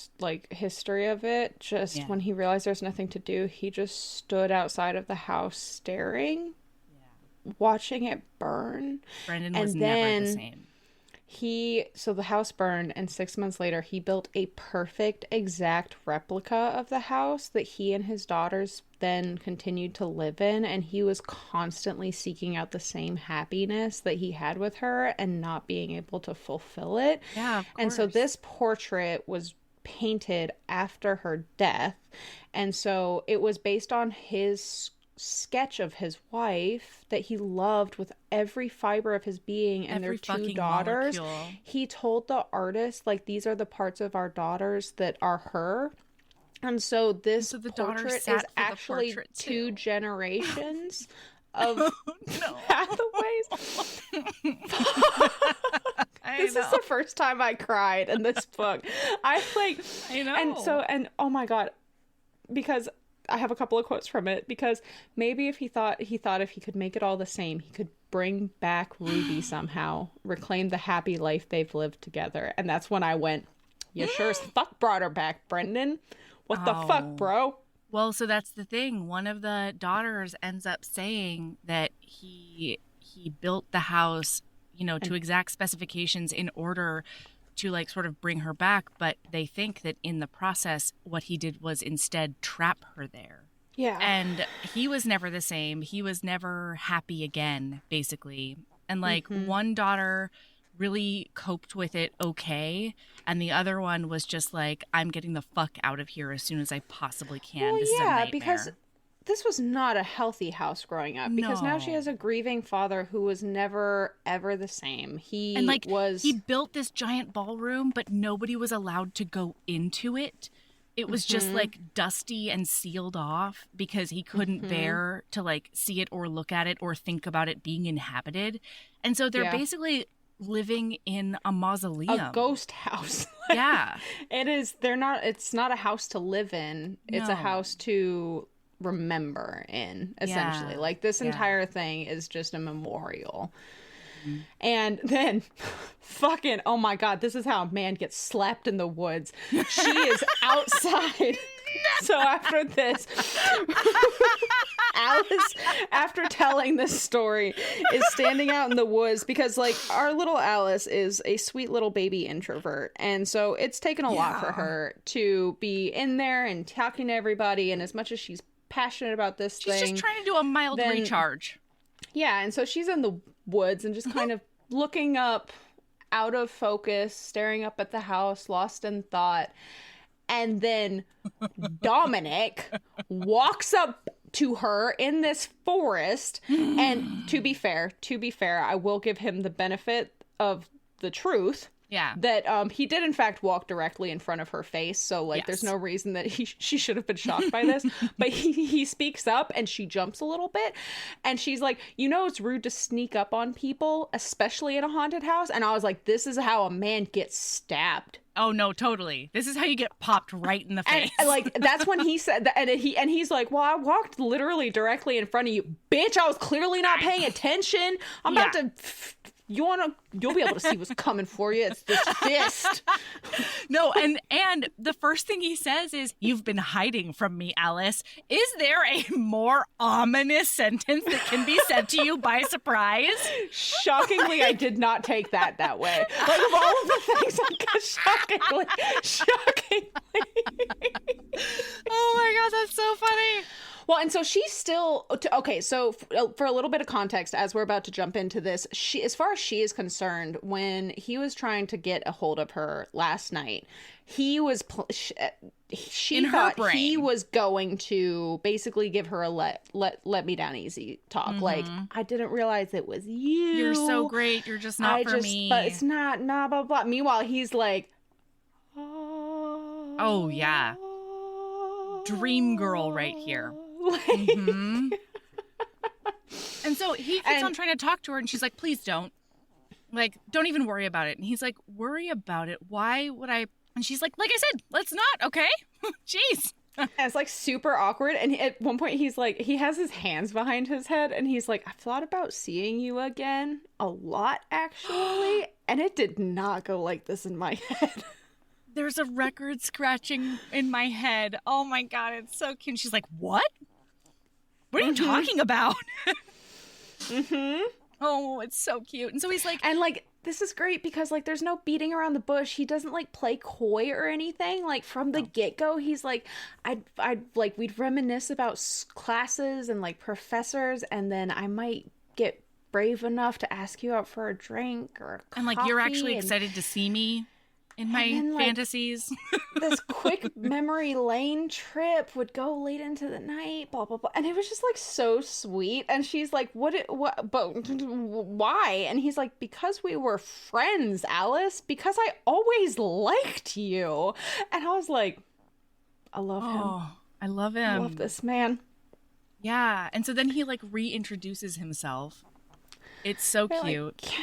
history of it, when he realized there's nothing to do, he just stood outside of the house staring, watching it burn. Brendan was never the same. So the house burned, and 6 months later, he built a perfect, exact replica of the house that he and his daughters then continued to live in, and he was constantly seeking out the same happiness that he had with her and not being able to fulfill it. Yeah, of course. And so this portrait was painted after her death, and so it was based on his sketch of his wife that he loved with every fiber of his being, and their two daughters. Molecule. He told the artist, like, these are the parts of our daughters that are her. And so this portrait is actually two generations of Hathaways. This is the first time I cried in this book. I know. And oh my God, because I have a couple of quotes from it, because maybe if he thought if he could make it all the same, he could bring back Ruby somehow, reclaim the happy life they've lived together. And that's when I went, you sure as fuck brought her back, Brendan. What the fuck, bro? Well, so that's the thing. One of the daughters ends up saying that he built the house, to exact specifications in order to, like, sort of bring her back, but they think that in the process what he did was instead trap her there. Yeah. And he was never the same. He was never happy again, basically. And, like, one daughter really coped with it okay, and the other one was just like, I'm getting the fuck out of here as soon as I possibly can. Well, this is a nightmare. Because this was not a healthy house growing up, because now she has a grieving father who was never ever the same. He built this giant ballroom, but nobody was allowed to go into it. It was just, like, dusty and sealed off because he couldn't bear to, like, see it or look at it or think about it being inhabited. And so they're basically living in a mausoleum. A ghost house. Yeah. It's not a house to live in. It's a No. house to remember in, essentially. Yeah. Like, this entire thing is just a memorial. And then, fucking, oh my God, this is how a man gets slapped in the woods. She is outside. So after this, Alice, after telling this story, is standing out in the woods because, like, our little Alice is a sweet little baby introvert. And so it's taken a lot for her to be in there and talking to everybody. And as much as she's passionate about this thing. She's just trying to do a mild recharge. Yeah, and so she's in the woods and just kind of looking up, out of focus, staring up at the house, lost in thought. And then Dominic walks up to her in this forest. And to be fair, I will give him the benefit of the truth. Yeah. That he did in fact walk directly in front of her face, so like there's no reason that she should have been shocked by this. But he speaks up and she jumps a little bit and she's like, you know, it's rude to sneak up on people, especially in a haunted house. And I was like, this is how a man gets stabbed. Oh no, totally. This is how you get popped right in the face. And like that's when he said that, and he's like, well, I walked literally directly in front of you, bitch. I was clearly not paying attention. I'm about to. You'll be able to see what's coming for you. It's this fist. No, and the first thing he says is, "You've been hiding from me, Alice." Is there a more ominous sentence that can be said to you by surprise? Shockingly, I did not take that way. Like, of all of the things, shockingly. Oh my God, that's so funny. Well, and so she's still okay. So for a little bit of context, as we're about to jump into this, as far as she is concerned, when he was trying to get a hold of her last night, he was she thought he was going to basically give her a let me down easy talk. Mm-hmm. Like, I didn't realize it was you. You're so great. You're just not for me. But it's not. Nah, blah blah. Meanwhile, he's like, oh yeah, dream girl right here. Mm-hmm. And so he keeps on trying to talk to her and she's like, please don't. Like, don't even worry about it. And he's like, worry about it? Why would I? And she's like I said, let's not, okay? Jeez. And it's like super awkward. And at one point he's like, he has his hands behind his head and he's like, I've thought about seeing you again a lot, actually. And it did not go like this in my head. There's a record scratching in my head. Oh my God, it's so cute. And she's like, what? What are you talking about? Oh, it's so cute. And so he's like... And, like, this is great because, like, there's no beating around the bush. He doesn't, like, play coy or anything. Like, from the get-go, he's like, we'd reminisce about classes and, like, professors, and then I might get brave enough to ask you out for a drink or a coffee. And, like, you're actually excited to see me in my fantasies. This quick memory lane trip would go late into the night, blah blah blah, and it was just like so sweet. And she's like, what but why? And he's like, because we were friends, Alice, because I always liked you. And I was like, I love him. I love him. I love this man. Yeah. And so then he like reintroduces himself. It's so cute. Like,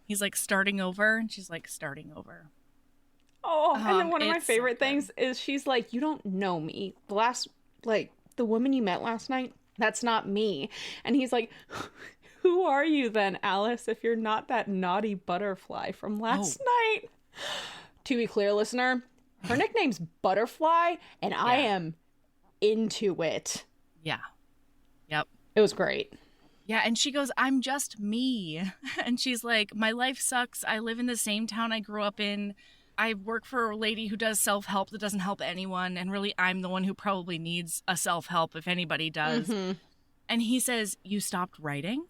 he's like, starting over, and she's like, starting over. Oh, and then one of my favorite things is she's like, you don't know me. The woman you met last night, that's not me. And he's like, who are you then, Alice, if you're not that naughty butterfly from last night? To be clear, listener, her nickname's Butterfly, and I am into it. Yeah. Yep. It was great. Yeah, and she goes, I'm just me. And she's like, my life sucks. I live in the same town I grew up in. I work for a lady who does self-help that doesn't help anyone. And really, I'm the one who probably needs a self-help if anybody does. Mm-hmm. And he says, you stopped writing?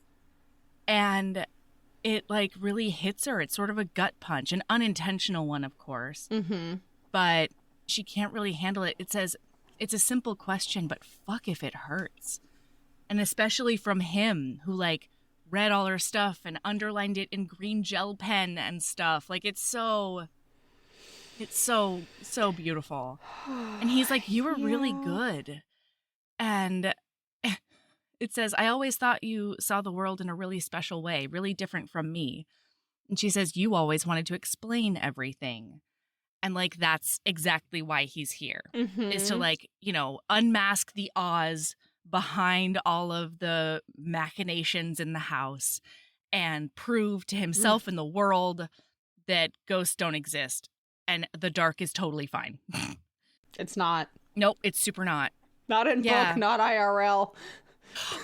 And it like really hits her. It's sort of a gut punch, an unintentional one, of course. Mm-hmm. But she can't really handle it. It says, it's a simple question, but fuck if it hurts. And especially from him, who like read all her stuff and underlined it in green gel pen and stuff. Like, it's so beautiful. And he's like, you were really good. And it says, I always thought you saw the world in a really special way, really different from me. And she says, you always wanted to explain everything. And, like, that's exactly why he's here, is to, like, you know, unmask the Oz behind all of the machinations in the house and prove to himself and the world that ghosts don't exist. And the dark is totally fine. It's not. Nope, it's super not. Not in book, not IRL.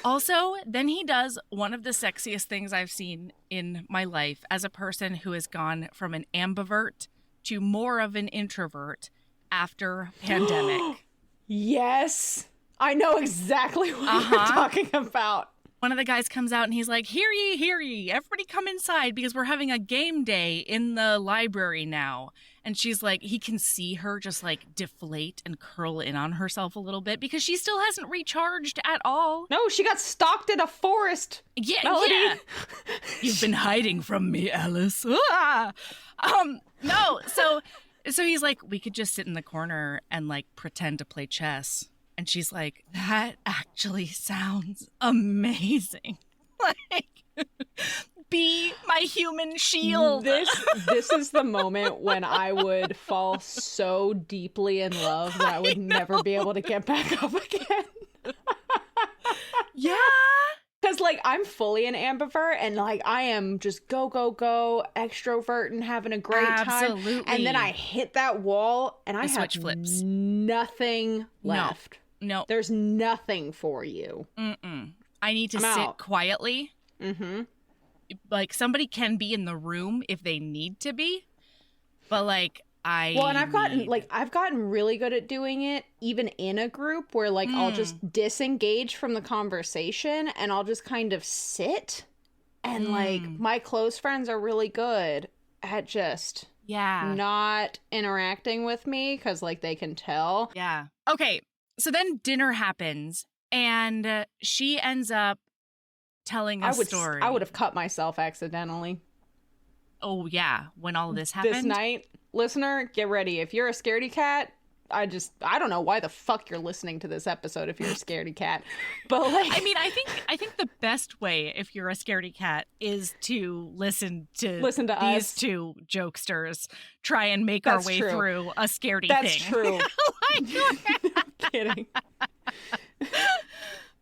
Also, then he does one of the sexiest things I've seen in my life as a person who has gone from an ambivert to more of an introvert after pandemic. Yes. I know exactly what you're talking about. One of the guys comes out and he's like, hear ye, everybody come inside because we're having a game day in the library now. And she's like, he can see her just like deflate and curl in on herself a little bit because she still hasn't recharged at all. No, she got stalked in a forest. Yeah, Melody. yeah. You've been hiding from me, Alice. No, so he's like, we could just sit in the corner and like pretend to play chess. And she's like, that actually sounds amazing. Like, be my human shield. This is the moment when I would fall so deeply in love that I would never be able to get back up again. Yeah. Because, like, I'm fully an ambivert, and, like, I am just go, extrovert and having a great time. And then I hit that wall, and I have flips. Nothing left. No. There's nothing for you. I need to sit quietly. Like, somebody can be in the room if they need to be, but, like, and I've gotten really good at doing it even in a group where, like, I'll just disengage from the conversation and I'll just kind of sit, and like my close friends are really good at just not interacting with me because, like, they can tell. Yeah. Okay. So then dinner happens and she ends up telling a story. I would have cut myself accidentally. Oh, yeah. When all of this happened? This night, listener, get ready. If you're a scaredy cat, I don't know why the fuck you're listening to this episode if you're a scaredy cat. But, like, I mean, I think the best way if you're a scaredy cat is to listen to these us. Two jokesters try and make our way through a scaredy thing. That's true. I'm kidding.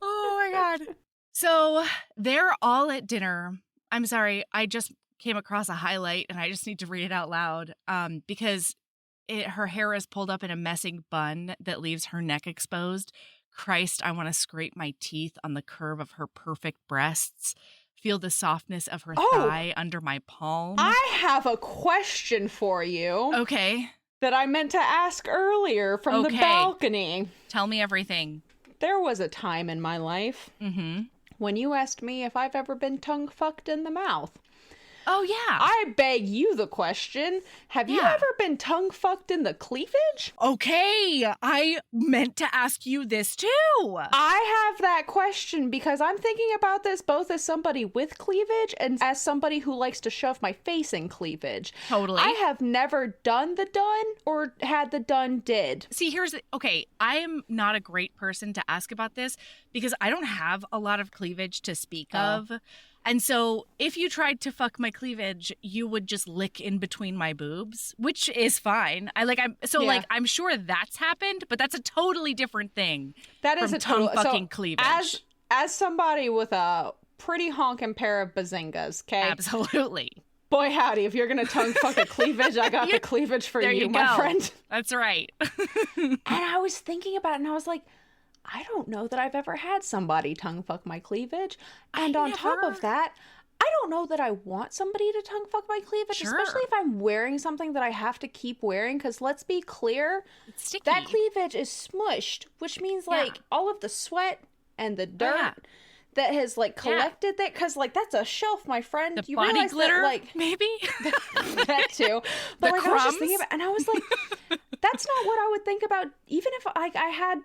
Oh my God. So they're all at dinner. I'm sorry, I just came across a highlight and I just need to read it out loud because her hair is pulled up in a messing bun that leaves her neck exposed. Christ, I want to scrape my teeth on the curve of her perfect breasts. Feel the softness of her thigh under my palm. I have a question for you. Okay. That I meant to ask earlier from the balcony. Tell me everything. There was a time in my life when you asked me if I've ever been tongue fucked in the mouth. Oh, yeah. I beg you the question. Have you ever been tongue fucked in the cleavage? Okay. I meant to ask you this too. I have that question because I'm thinking about this both as somebody with cleavage and as somebody who likes to shove my face in cleavage. Totally. I have never done the done or had the done did. See, okay, I am not a great person to ask about this because I don't have a lot of cleavage to speak of. And so if you tried to fuck my cleavage, you would just lick in between my boobs, which is fine. I'm sure that's happened, but that's a totally different thing. That is from tongue fucking cleavage. As somebody with a pretty honking pair of bazingas, okay? Absolutely. Boy, howdy, if you're going to tongue fuck a cleavage, I got the cleavage for you, my friend. That's right. And I was thinking about it, and I was like, I don't know that I've ever had somebody tongue fuck my cleavage. And on top of that, I don't know that I want somebody to tongue fuck my cleavage, especially if I'm wearing something that I have to keep wearing. Because let's be clear, it's sticky. That cleavage is smushed, which means like all of the sweat and the dirt that has like collected there. Because like that's a shelf, my friend. The you body realize glitter, that, like maybe that too. But the like crumbs? I was just thinking about, and I was like, that's not what I would think about, even if I had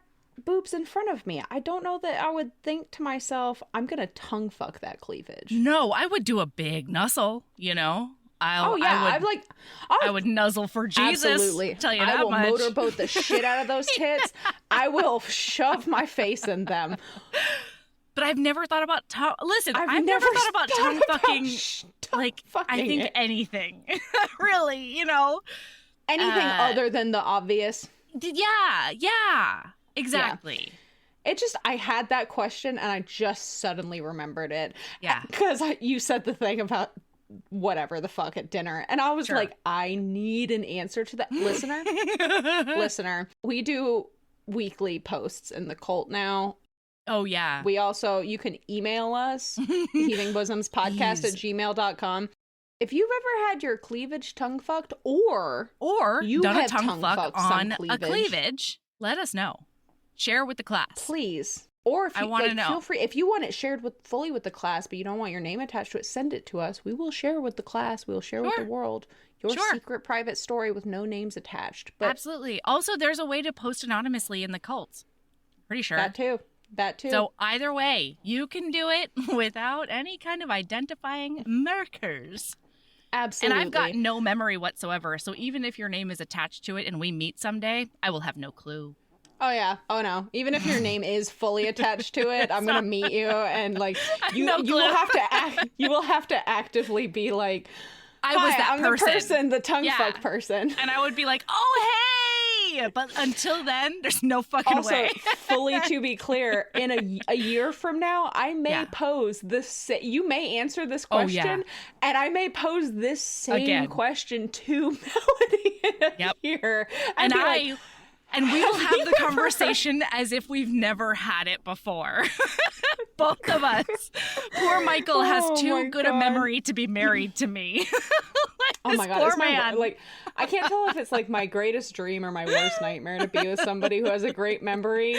boobs in front of me. I don't know that I would think to myself, I'm gonna tongue fuck that cleavage. No, I would do a big nuzzle, you know. I would nuzzle for Jesus. Absolutely. Tell you I that will much. motorboat the shit out of those tits. I will shove my face in them. But I've never thought about tongue. Listen, I've never thought about tongue fucking Like, I think anything, really, you know? Anything other than the obvious. Yeah, exactly. Yeah. It just, I had that question and I just suddenly remembered it. Yeah. Because you said the thing about whatever the fuck at dinner. And I was like, I need an answer to that. Listener, we do weekly posts in the cult now. Oh, yeah. We also, you can email us, heavingbosoms@gmail.com. If you've ever had your cleavage tongue fucked or you done have a tongue fuck on a cleavage, let us know. Share with the class. Please. Or if you want to know. Feel free. If you want it shared fully with the class, but you don't want your name attached to it, send it to us. We will share with the class. We will share with the world your secret private story with no names attached. But absolutely. Also, there's a way to post anonymously in the cult. Pretty sure. That too. So either way, you can do it without any kind of identifying markers. Absolutely. And I've got no memory whatsoever. So even if your name is attached to it and we meet someday, I will have no clue. Oh, yeah. Oh, no. Even if your name is fully attached to it, I'm going to meet you and like you will have to actively be like, I was that I'm person. The tongue fuck person. And I would be like, oh, hey. But until then, there's no fucking way. Also, fully to be clear, in a year from now, I may pose this. You may answer this question, and I may pose this same question to Melody in a year. And And we will have the conversation as if we've never had it before. Both of us. Poor Michael has too good a memory to be married to me. Oh my God. It's I can't tell if it's like my greatest dream or my worst nightmare to be with somebody who has a great memory.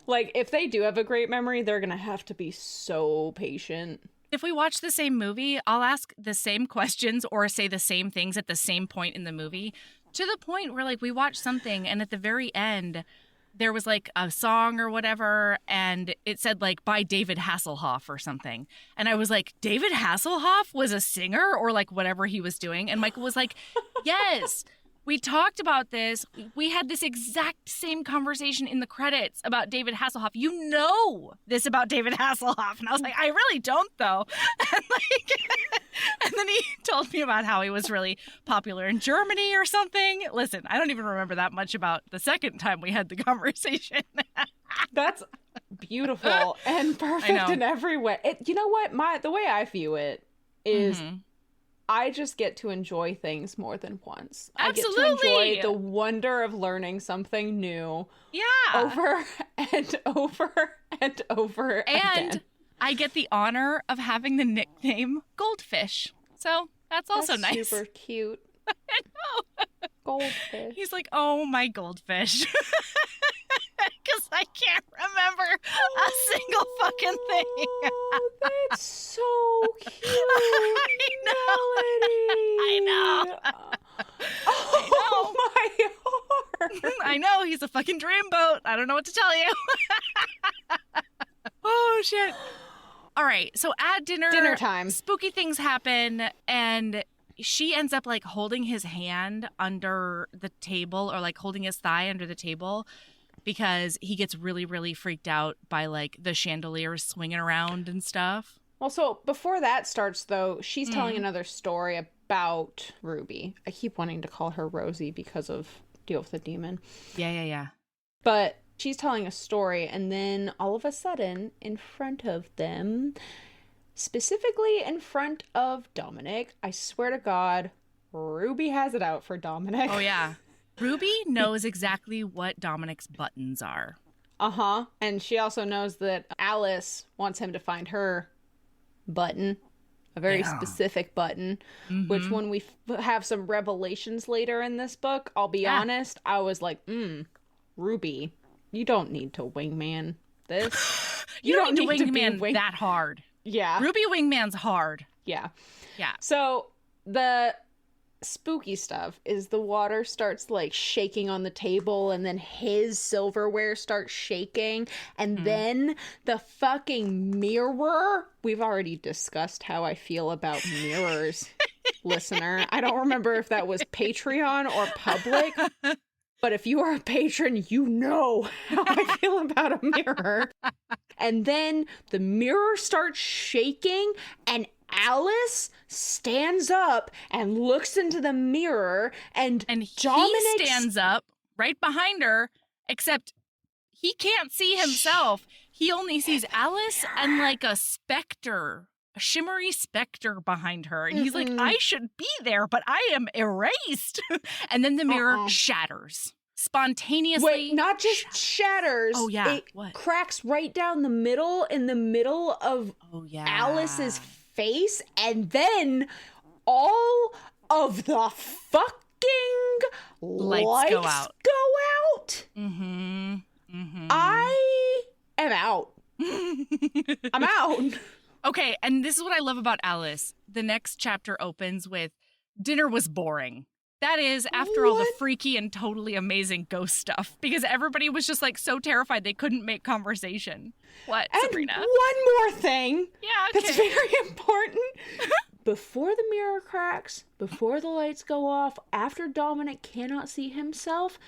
Like, if they do have a great memory, they're going to have to be so patient. If we watch the same movie, I'll ask the same questions or say the same things at the same point in the movie. To the point where, like, we watched something and at the very end, there was, like, a song or whatever, and it said, like, by David Hasselhoff or something. And I was like, David Hasselhoff was a singer or, like, whatever he was doing? And Michael was like, yes, we talked about this. We had this exact same conversation in the credits about David Hasselhoff. You know this about David Hasselhoff. And I was like, I really don't, though. And then he told me about how he was really popular in Germany or something. Listen, I don't even remember that much about the second time we had the conversation. That's beautiful and perfect in every way. You know what? The way I view it is I just get to enjoy things more than once. Absolutely. I get to enjoy the wonder of learning something new. Yeah. Over and over and over again. And I get the honor of having the nickname Goldfish. So that's also nice. Super cute. I know. Goldfish. He's like, oh, my goldfish. Because I can't remember a single fucking thing. That's so cute. I know. Oh, my heart. I know. He's a fucking dreamboat. I don't know what to tell you. Oh, shit. All right. So at dinner time, spooky things happen, and she ends up like holding his hand under the table, or like holding his thigh under the table, because he gets really, really freaked out by like the chandeliers swinging around and stuff. Well, so before that starts, though, she's telling another story about Ruby. I keep wanting to call her Rosie because of Deal with the Demon. Yeah. But she's telling a story, and then all of a sudden, in front of them, specifically in front of Dominic, I swear to God, Ruby has it out for Dominic. Oh, yeah. Ruby knows exactly what Dominic's buttons are. Uh-huh. And she also knows that Alice wants him to find her button, a very specific button, which when we have some revelations later in this book, I'll be honest, I was like, Ruby, you don't need to wingman this. You don't need to wingman that hard. Yeah. Ruby wingman's hard. Yeah. Yeah. So the spooky stuff is the water starts like shaking on the table, and then his silverware starts shaking, and then the fucking mirror. We've already discussed how I feel about mirrors, listener. I don't remember if that was Patreon or public, but if you are a patron, you know how I feel about a mirror. And then the mirror starts shaking, and Alice stands up and looks into the mirror, and Dominic stands up right behind her, except he can't see himself. He only sees Alice and like a specter, a shimmery specter behind her. And he's like, I should be there, but I am erased. And then the mirror shatters. Spontaneously. Wait, not just shatters. Oh, yeah. It cracks right down the middle, in the middle of Alice's face. And then all of the fucking lights go out. I am out. I'm out. Okay, and this is what I love about Alice. The next chapter opens with, dinner was boring. That is, after all the freaky and totally amazing ghost stuff, because everybody was just like so terrified they couldn't make conversation. What, and Sabrina? One more thing. Yeah, okay. That's very important. Before the mirror cracks, before the lights go off, after Dominic cannot see himself,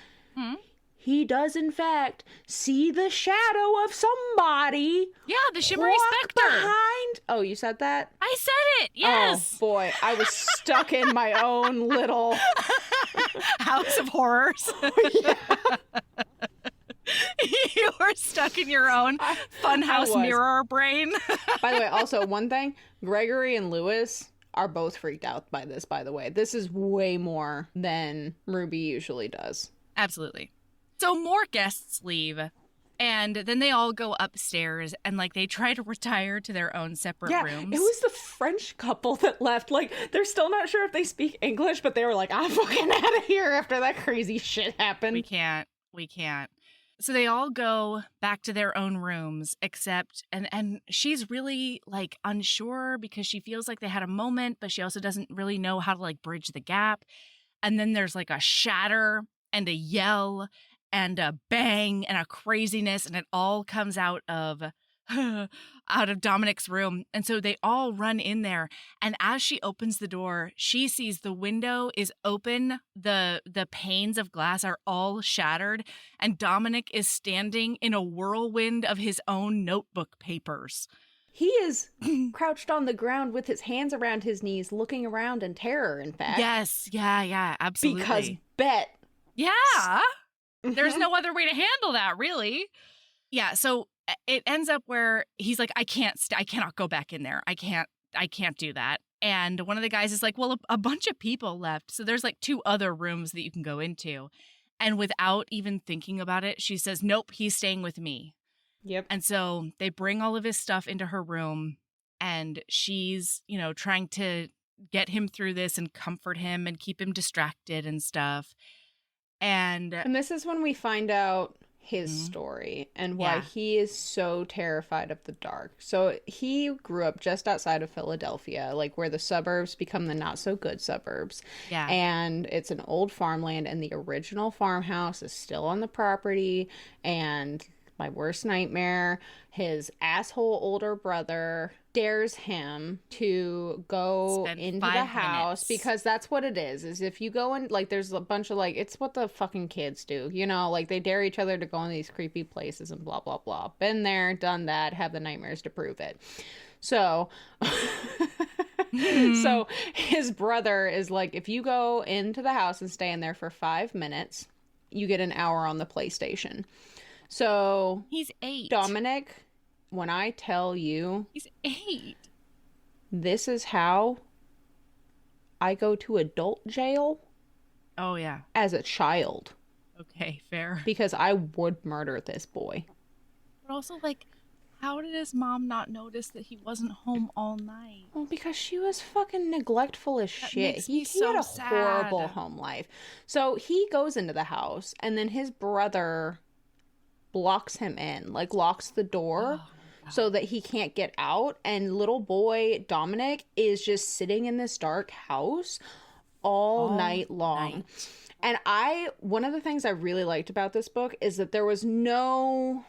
he does in fact see the shadow of somebody. Yeah, the shimmery specter. Behind. Oh, you said that? I said it. Yes. Oh boy, I was stuck in my own little house of horrors. Yeah. You were stuck in your own funhouse mirror brain. By the way, also one thing, Gregory and Lewis are both freaked out by this, by the way. This is way more than Ruby usually does. Absolutely. So more guests leave, and then they all go upstairs, and like they try to retire to their own separate rooms. It was the French couple that left. Like, they're still not sure if they speak English, but they were like, I'm fucking out of here after that crazy shit happened. We can't. So they all go back to their own rooms, except, and she's really like unsure because she feels like they had a moment, but she also doesn't really know how to like bridge the gap. And then there's like a shatter and a yell and a bang and a craziness, and it all comes out of Dominic's room. And so they all run in there, and as she opens the door, she sees the window is open, the panes of glass are all shattered, and Dominic is standing in a whirlwind of his own notebook papers. He is crouched on the ground with his hands around his knees, looking around in terror, in fact. Yes, yeah, absolutely. Because bet. Yeah. There's no other way to handle that, really. Yeah, so it ends up where he's like, I cannot go back in there. I can't do that. And one of the guys is like, well, a bunch of people left. So there's like 2 other rooms that you can go into. And without even thinking about it, she says, nope, he's staying with me. Yep. And so they bring all of his stuff into her room, and she's, trying to get him through this and comfort him and keep him distracted and stuff. And this is when we find out his story and why he is so terrified of the dark. So he grew up just outside of Philadelphia, like where the suburbs become the not so good suburbs. Yeah. And it's an old farmland, and the original farmhouse is still on the property. And my worst nightmare, his asshole older brother dares him to go into the house because that's what it is if you go in, like, there's a bunch of, like, it's what the fucking kids do, like they dare each other to go in these creepy places and blah, blah, blah. Been there, done that, have the nightmares to prove it. So, so his brother is like, if you go into the house and stay in there for 5 minutes, you get an hour on the PlayStation. So he's 8. Dominic, when I tell you, he's 8. This is how I go to adult jail. Oh yeah, as a child. Okay, fair. Because I would murder this boy. But also, like, how did his mom not notice that he wasn't home all night? Well, because she was fucking neglectful as shit. He had a horrible home life. So he goes into the house, and then his brother blocks him in, like locks the door so that he can't get out. And little boy Dominic is just sitting in this dark house all night long. And one of the things I really liked about this book is that there was no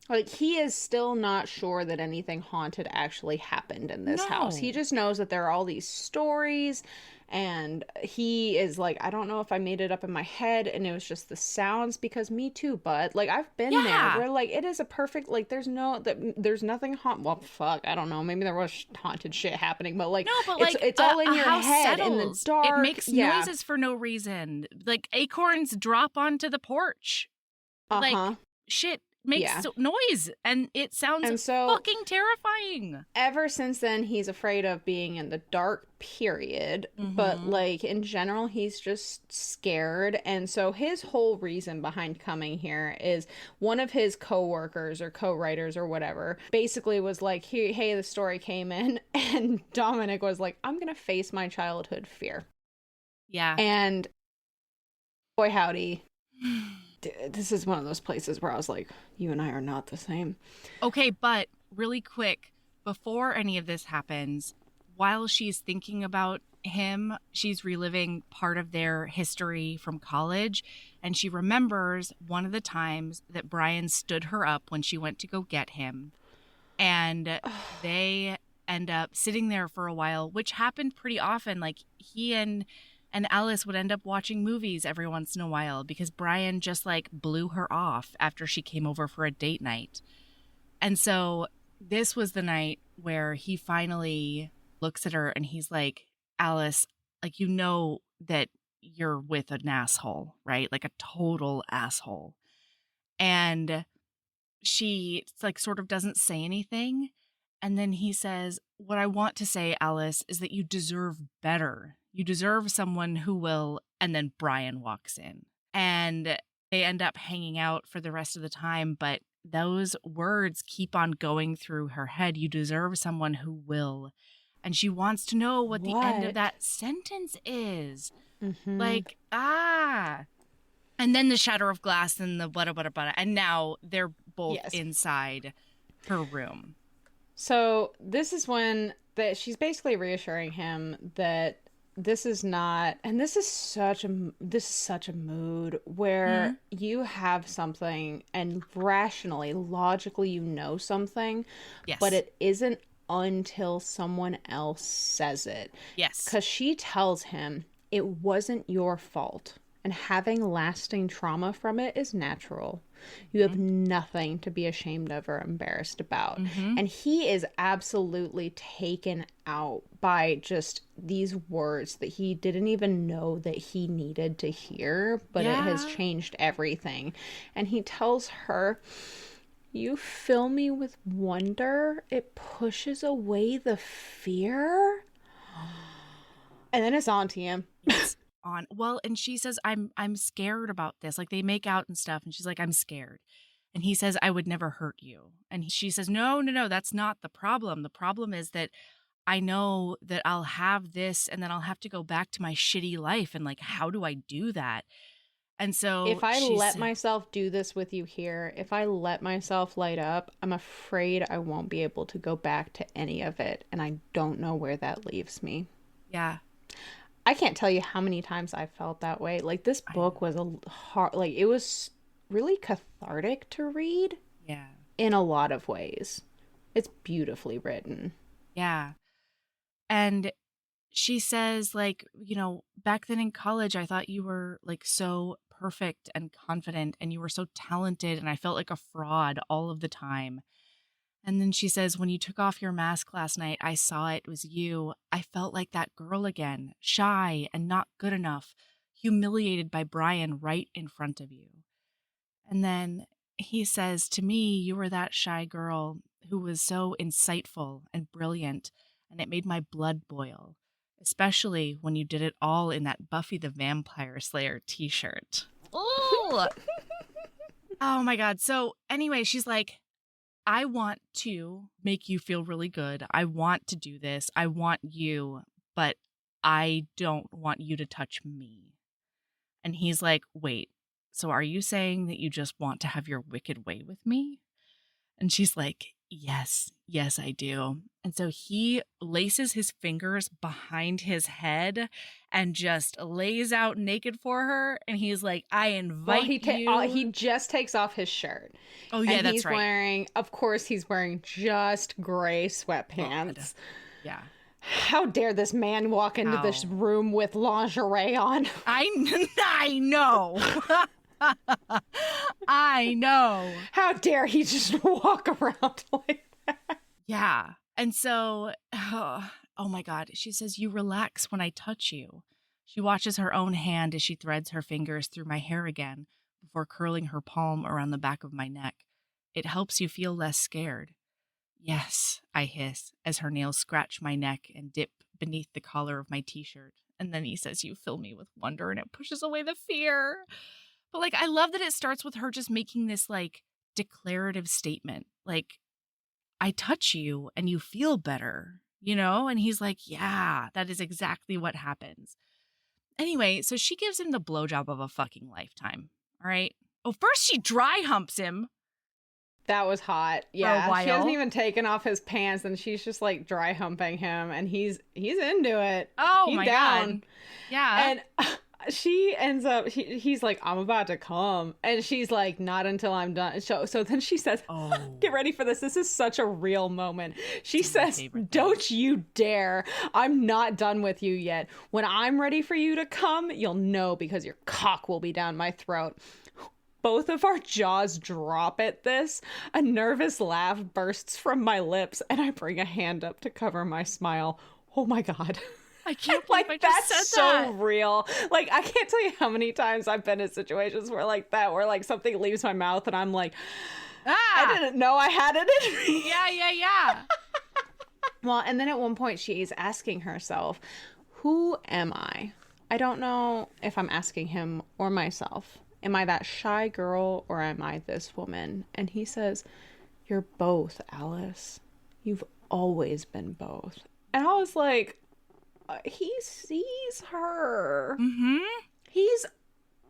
Like, he is still not sure that anything haunted actually happened in this house. He No. just knows that there are all these stories, and he is like, I don't know if I made it up in my head and it was just the sounds, because me too, bud. Like, I've been there Yeah. where, like, it is a perfect, like, there's nothing well, fuck, I don't know. Maybe there was haunted shit happening, but, like, No, but like it's all in a your house head in the settles. It dark. makes Yeah. noises for no reason. Like acorns drop onto the porch. Like Uh-huh. shit makes Yeah. noise, and it sounds And so fucking terrifying. ever since then, he's afraid of being in the dark, period. But, like, in general, he's just scared. And so his whole reason behind coming here is one of his co-workers or co-writers or whatever basically was like, hey, the story came in. And Dominic was like, I'm going to face my childhood fear. Yeah. And boy, howdy. This is one of those places where I was like, you and I are not the same. Okay, but really quick, before any of this happens, while she's thinking about him, she's reliving part of their history from college, and she remembers one of the times that Brian stood her up when she went to go get him, and they end up sitting there for a while, which happened pretty often. Like, he and Alice would end up watching movies every once in a while because Brian just like blew her off after she came over for a date night. And so this was the night where he finally looks at her and he's like, Alice, like, you know that you're with an asshole, right? Like a total asshole. And she like sort of doesn't say anything. And then he says, what I want to say, Alice, is that you deserve better. You deserve someone who will. And then Brian walks in and they end up hanging out for the rest of the time. But those words keep on going through her head. You deserve someone who will. And she wants to know what the end of that sentence is. Like, And then the shatter of glass and the blah. And now they're both inside her room. So this is when that she's basically reassuring him that this is not, and this is such a mood where you have something and rationally, logically, you know something, but it isn't until someone else says it. Yes. Because she tells him it wasn't your fault. And having lasting trauma from it is natural. You have nothing to be ashamed of or embarrassed about. And he is absolutely taken out by just these words that he didn't even know that he needed to hear, but it has changed everything. And he tells her, you fill me with wonder. It pushes away the fear. And then it's on to him. On well, and she says, I'm scared about this. Like, they make out and stuff, and she's like, I'm scared. And he says, I would never hurt you. And she says, no, that's not the problem. The problem is that I know that I'll have this and then I'll have to go back to my shitty life. And like, how do I do that? And so if I let myself do this with you here, if I let myself light up, I'm afraid I won't be able to go back to any of it. And I don't know where that leaves me. Yeah. I can't tell you how many times I felt that way. Like, this book was it was really cathartic to read. Yeah. In a lot of ways. It's beautifully written. Yeah. And she says, like, you know, back then in college, I thought you were like so perfect and confident and you were so talented. And I felt like a fraud all of the time. And then she says, when you took off your mask last night, I saw it was you. I felt like that girl again, shy and not good enough, humiliated by Brian right in front of you. And then he says, to me, you were that shy girl who was so insightful and brilliant, and it made my blood boil, especially when you did it all in that Buffy the Vampire Slayer t-shirt. Oh, oh my God. So anyway, she's like, I want to make you feel really good. I want to do this. I want you, but I don't want you to touch me. And he's like, wait, so are you saying that you just want to have your wicked way with me? And she's like, Yes, I do. And so he laces his fingers behind his head and just lays out naked for her. And he's like, I invite you. He just takes off his shirt. Oh, yeah, and that's he's right. He's wearing just gray sweatpants. God. Yeah. How dare this man walk into this room with lingerie on? I know. I know. How dare he just walk around like that? Yeah. And so, oh my God, she says, you relax when I touch you. She watches her own hand as she threads her fingers through my hair again before curling her palm around the back of my neck. It helps you feel less scared. Yes, I hiss as her nails scratch my neck and dip beneath the collar of my t-shirt. And then he says, you fill me with wonder, and it pushes away the fear. But like, I love that it starts with her just making this like declarative statement. Like, I touch you and you feel better, you know? And he's like, yeah, that is exactly what happens. Anyway, so she gives him the blowjob of a fucking lifetime. All right. Oh, first she dry humps him. That was hot. Yeah. She hasn't even taken off his pants and she's just like dry humping him and he's into it. Oh, he's my down. God. Yeah. And she ends up, he's like, I'm about to come. And she's like, not until I'm done. So then she says, get ready for this. This is such a real moment. She says, don't you dare. I'm not done with you yet. When I'm ready for you to come, you'll know because your cock will be down my throat. Both of our jaws drop at this. A nervous laugh bursts from my lips and I bring a hand up to cover my smile. Oh my God. I can't believe I just said that. That's so real. Like, I can't tell you how many times I've been in situations where like that, where like something leaves my mouth and I'm like, I didn't know I had it in me. Yeah. Well, and then at one point she's asking herself, who am I? I don't know if I'm asking him or myself. Am I that shy girl or am I this woman? And he says, you're both, Alice. You've always been both. And I was like, he sees her. Mm-hmm. He's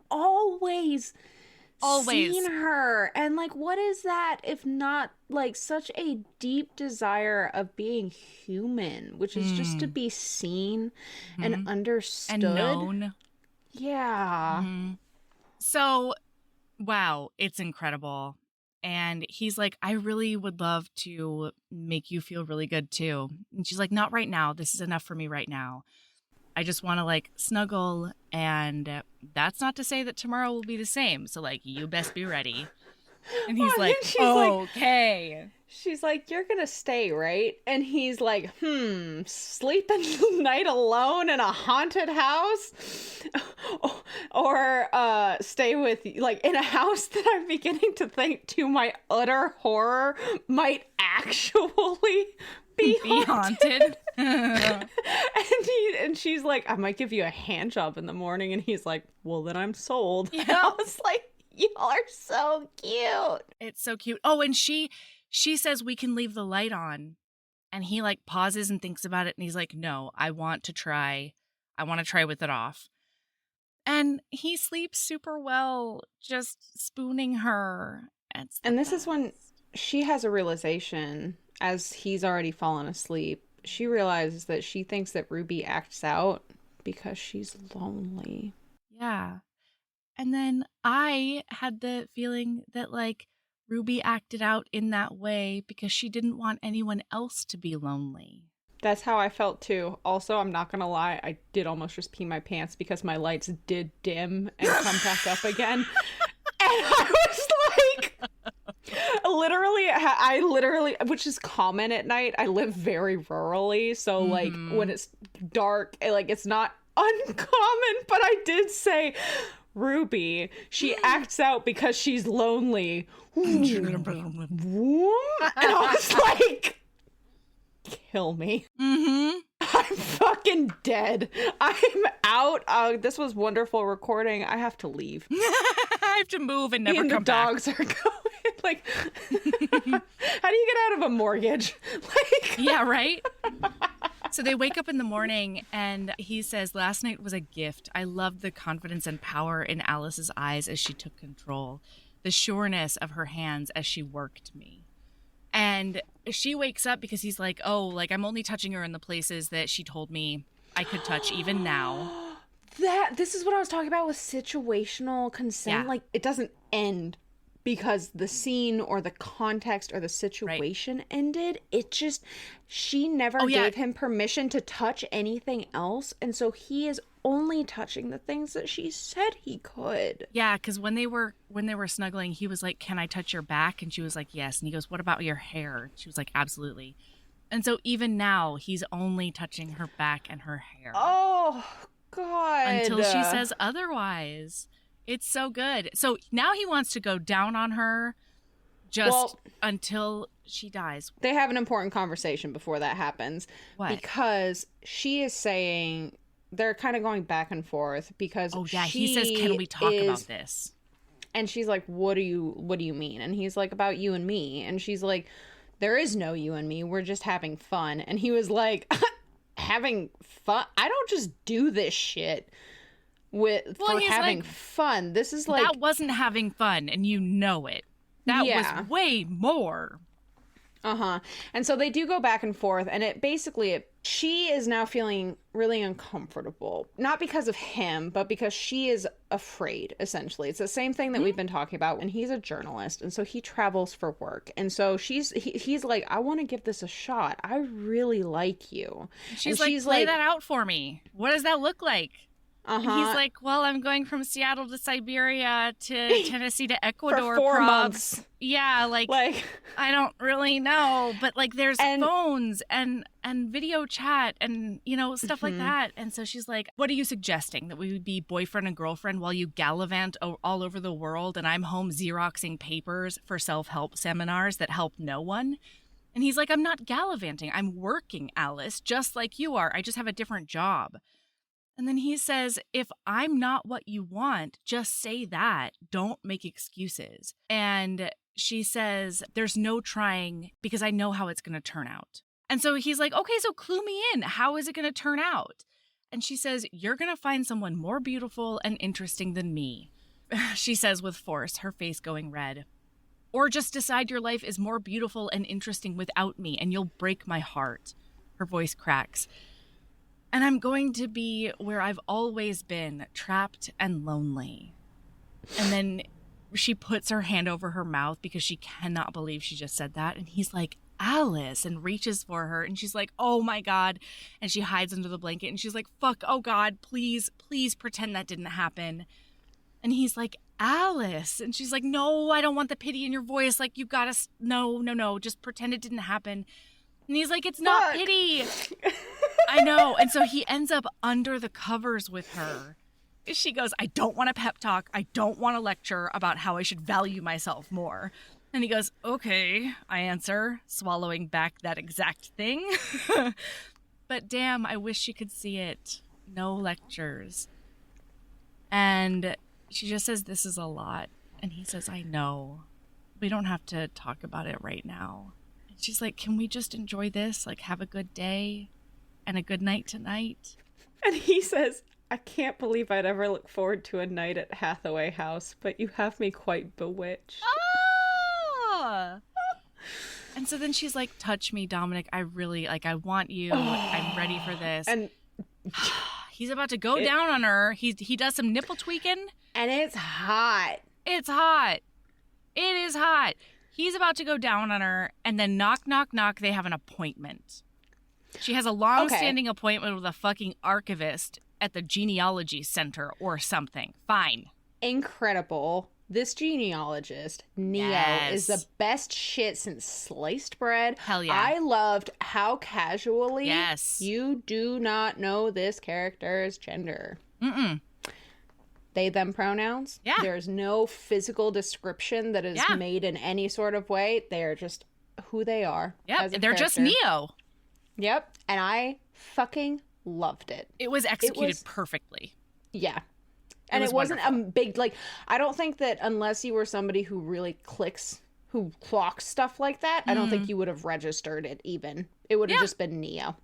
always seen her. And like, what is that if not like such a deep desire of being human, which is just to be seen and understood and known. Yeah. Mm-hmm. So, wow, it's incredible. And he's like, I really would love to make you feel really good too. And she's like, not right now. This is enough for me right now. I just want to like snuggle. And that's not to say that tomorrow will be the same. So like, you best be ready. And he's like, okay. She's like, you're going to stay, right? And he's like, sleeping night alone in a haunted house? Or stay with, like, in a house that I'm beginning to think, to my utter horror, might actually be haunted. And she's like, I might give you a hand job in the morning. And he's like, well, then I'm sold. Yeah. I was like, y'all are so cute. It's so cute. Oh, and she says we can leave the light on. And he like pauses and thinks about it. And he's like, no, I want to try with it off. And he sleeps super well, just spooning her. And this is when she has a realization, as he's already fallen asleep. She realizes that she thinks that Ruby acts out because she's lonely. Yeah. And then I had the feeling that like Ruby acted out in that way because she didn't want anyone else to be lonely. That's how I felt too. Also, I'm not gonna lie, I did almost just pee my pants because my lights did dim and come back up again. And I was like, I literally, which is common at night. I live very rurally, so like when it's dark, like it's not uncommon, but I did say, Ruby, she acts out because she's lonely. And I was like, kill me. I'm fucking dead. I'm out. This was wonderful recording. I have to leave. I have to move and never come back. The dogs are going. Like, how do you get out of a mortgage? Like, yeah, right? So they wake up in the morning and he says, last night was a gift. I loved the confidence and power in Alice's eyes as she took control, the sureness of her hands as she worked me. And she wakes up because he's like, oh, like, I'm only touching her in the places that she told me I could touch even now. This is what I was talking about with situational consent. Yeah. Like, it doesn't end because the scene or the context or the situation ended. It just, she never gave him permission to touch anything else. And so he is only touching the things that she said he could. Yeah, because when they were snuggling, he was like, can I touch your back? And she was like, yes. And he goes, what about your hair? She was like, absolutely. And so even now, he's only touching her back and her hair. Oh, God. Until she says otherwise. It's so good. So now he wants to go down on her until she dies. They have an important conversation before that happens. What? Because she is saying, they're kind of going back and forth because he says, can we talk about this? And she's like, what do you mean? And he's like, about you and me. And she's like, there is no you and me. We're just having fun. And he was like, having fun? I don't just do this shit for having fun. This is like, that wasn't having fun, and you know it. That was way more. And so they do go back and forth, and she is now feeling really uncomfortable, not because of him, but because she is afraid. Essentially, it's the same thing that we've been talking about. And he's a journalist, and so he travels for work, and so he's like, I want to give this a shot. I really like you. She's like, play that out for me. What does that look like? And he's like, well, I'm going from Seattle to Siberia to Tennessee to Ecuador for 4 months. Yeah, like I don't really know, but like there's phones and video chat and, you know, stuff like that. And so she's like, what are you suggesting? That we would be boyfriend and girlfriend while you gallivant all over the world and I'm home Xeroxing papers for self-help seminars that help no one? And he's like, I'm not gallivanting. I'm working, Alice, just like you are. I just have a different job. And then he says, if I'm not what you want, just say that. Don't make excuses. And she says, there's no trying because I know how it's going to turn out. And so he's like, okay, so clue me in. How is it going to turn out? And she says, you're going to find someone more beautiful and interesting than me. She says with force, her face going red. Or just decide your life is more beautiful and interesting without me and you'll break my heart. Her voice cracks. And I'm going to be where I've always been, trapped and lonely. And then she puts her hand over her mouth because she cannot believe she just said that. And he's like, Alice, and reaches for her. And she's like, oh my God. And she hides under the blanket. And she's like, fuck, oh God, please, please pretend that didn't happen. And he's like, Alice. And she's like, no, I don't want the pity in your voice. Like, you gotta, no, just pretend it didn't happen. And he's like, it's not pity. I know. And so he ends up under the covers with her. She goes, I don't want a pep talk. I don't want a lecture about how I should value myself more. And he goes, okay, I answer, swallowing back that exact thing. But damn, I wish you could see it. No lectures. And she just says, this is a lot. And he says, I know. We don't have to talk about it right now. She's like, can we just enjoy this? Like, have a good day and a good night tonight? And he says, I can't believe I'd ever look forward to a night at Hathaway House, but you have me quite bewitched. Ah! And so then she's like, touch me, Dominic. I really, like, I want you. I'm ready for this. And he's about to go down on her. He does some nipple tweaking. And it's hot. It's hot. It is hot. He's about to go down on her, and then knock, knock, knock, they have an appointment. She has a long-standing appointment with a fucking archivist at the genealogy center or something. Fine. Incredible. This genealogist, Neo, is the best shit since sliced bread. Hell yeah. I loved how casually you do not know this character's gender. Mm-mm. They, them pronouns. Yeah. There's no physical description that is made in any sort of way. They are just who they are. Yep. They're just Neo. Yep. And I fucking loved it. It was executed perfectly. Yeah. And it wasn't a big, like, I don't think that unless you were somebody who really who clocks stuff like that, I don't think you would have registered it even. It would have just been Neo.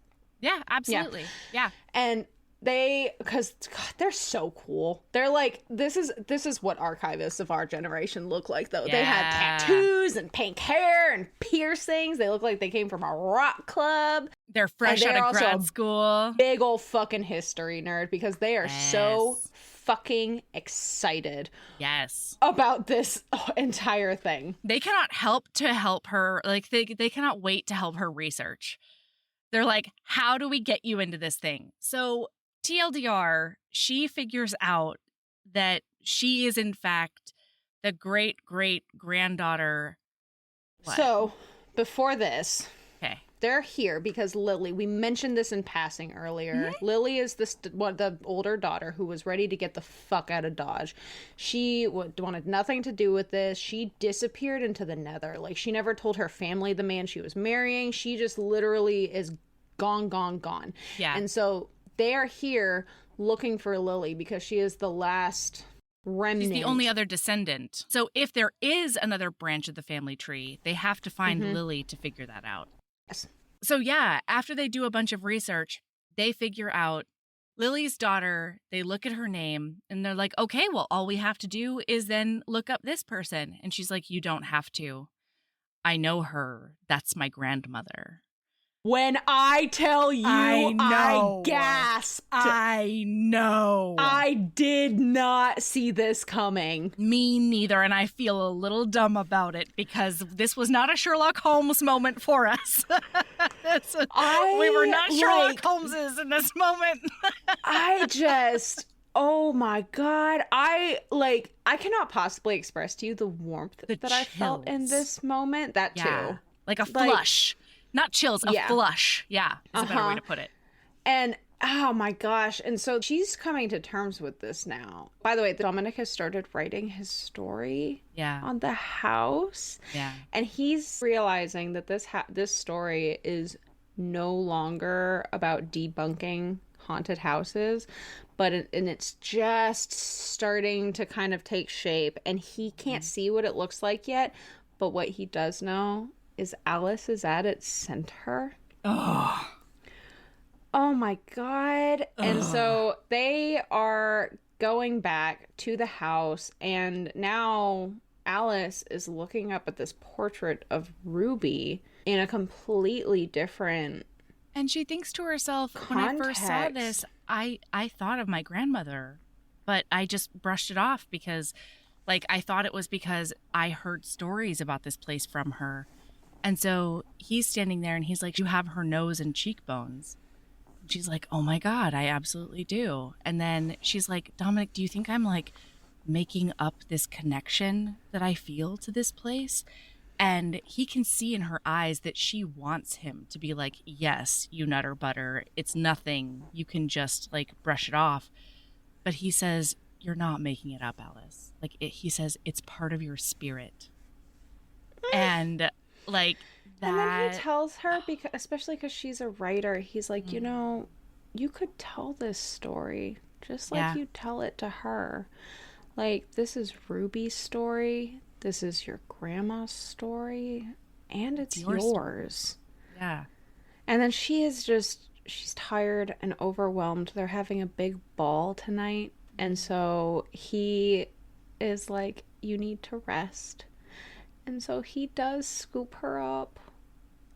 Yeah, absolutely. Yeah. And because God, they're so cool. They're like, this is what archivists of our generation look like, though. They had tattoos and pink hair and piercings. They look like they came from a rock club. They're fresh out of grad school. Big old fucking history nerd, because they are so fucking excited about this entire thing. They cannot help her. Like, they cannot wait to help her research. They're like, how do we get you into this thing? So TLDR, she figures out that she is, in fact, the great-great-granddaughter. So, before this, they're here because Lily, we mentioned this in passing earlier. Mm-hmm. Lily is the older daughter who was ready to get the fuck out of Dodge. She wanted nothing to do with this. She disappeared into the nether. Like, she never told her family the man she was marrying. She just literally is gone. Yeah. And so they are here looking for Lily because she is the last remnant. She's the only other descendant. So if there is another branch of the family tree, they have to find Lily to figure that out. Yes. So yeah, after they do a bunch of research, they figure out Lily's daughter. They look at her name and they're like, okay, well, all we have to do is then look up this person. And she's like, you don't have to. I know her. That's my grandmother. When I tell you, I gasped. I know. I did not see this coming. Me neither, and I feel a little dumb about it because this was not a Sherlock Holmes moment for us. We were not Sherlock Holmeses in this moment. Oh my God. I cannot possibly express to you the warmth that I felt in this moment. That too. Like a flush. Not chills, a flush. Yeah, is a better way to put it. And, oh my gosh. And so she's coming to terms with this now. By the way, Dominic has started writing his story on the house. Yeah. And he's realizing that this story is no longer about debunking haunted houses, but it's just starting to kind of take shape. And he can't see what it looks like yet, but what he does know is Alice is at its center. Oh my God. And so they are going back to the house, and now Alice is looking up at this portrait of Ruby in a completely different And she thinks to herself, context. When I first saw this, I thought of my grandmother, but I just brushed it off because, I thought it was because I heard stories about this place from her. And so he's standing there and he's like, you have her nose and cheekbones. And she's like, oh my God, I absolutely do. And then she's like, Dominic, do you think I'm making up this connection that I feel to this place? And he can see in her eyes that she wants him to be like, yes, you nutter butter. It's nothing. You can just brush it off. But he says, you're not making it up, Alice. He says, it's part of your spirit. And that. And then he tells her, especially because she's a writer, he's like, you could tell this story just like you tell it to her. This is Ruby's story. This is your grandma's story. And it's yours. Yeah. And then she's tired and overwhelmed. They're having a big ball tonight. And so he is like, you need to rest. And so he does scoop her up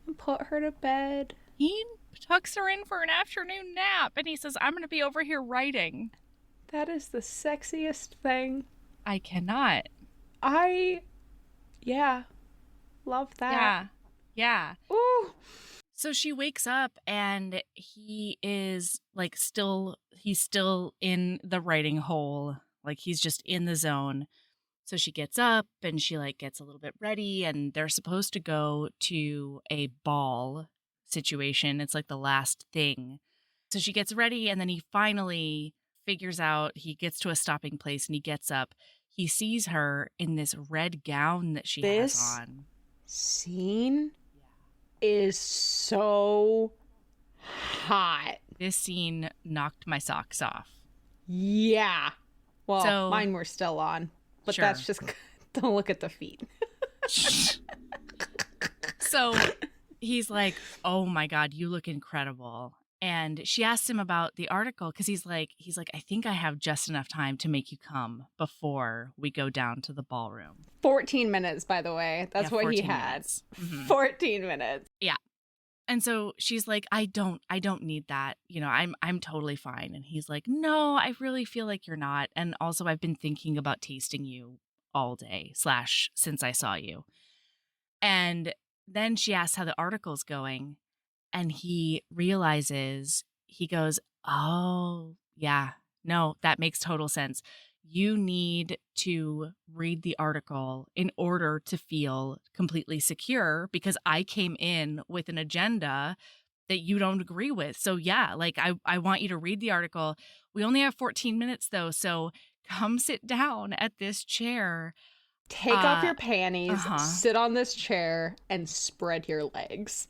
and put her to bed. He tucks her in for an afternoon nap, and he says, I'm going to be over here writing. That is the sexiest thing. I cannot. Love that. Yeah. Ooh. So she wakes up, and he is, he's still in the writing hole. He's just in the zone. So she gets up and she gets a little bit ready, and they're supposed to go to a ball situation. It's the last thing. So she gets ready, and then he finally figures out, he gets to a stopping place and he gets up. He sees her in this red gown that she has on. This scene is so hot. This scene knocked my socks off. Yeah. Well, mine were still on. But that's just, don't look at the feet. So he's like, oh my God, you look incredible. And she asks him about the article because he's like, I think I have just enough time to make you come before we go down to the ballroom. 14 minutes, by the way. That's what he had. Mm-hmm. 14 minutes. Yeah. And so she's like, I don't need that. You know, I'm totally fine. And he's like, no, I really feel like you're not. And also I've been thinking about tasting you all day / since I saw you. And then she asks how the article's going. And he realizes, he goes, oh, yeah, no, that makes total sense. You need to read the article in order to feel completely secure because I came in with an agenda that you don't agree with. So yeah, like I want you to read the article. We only have 14 minutes though. So come sit down at this chair. Take off your panties, sit on this chair and spread your legs.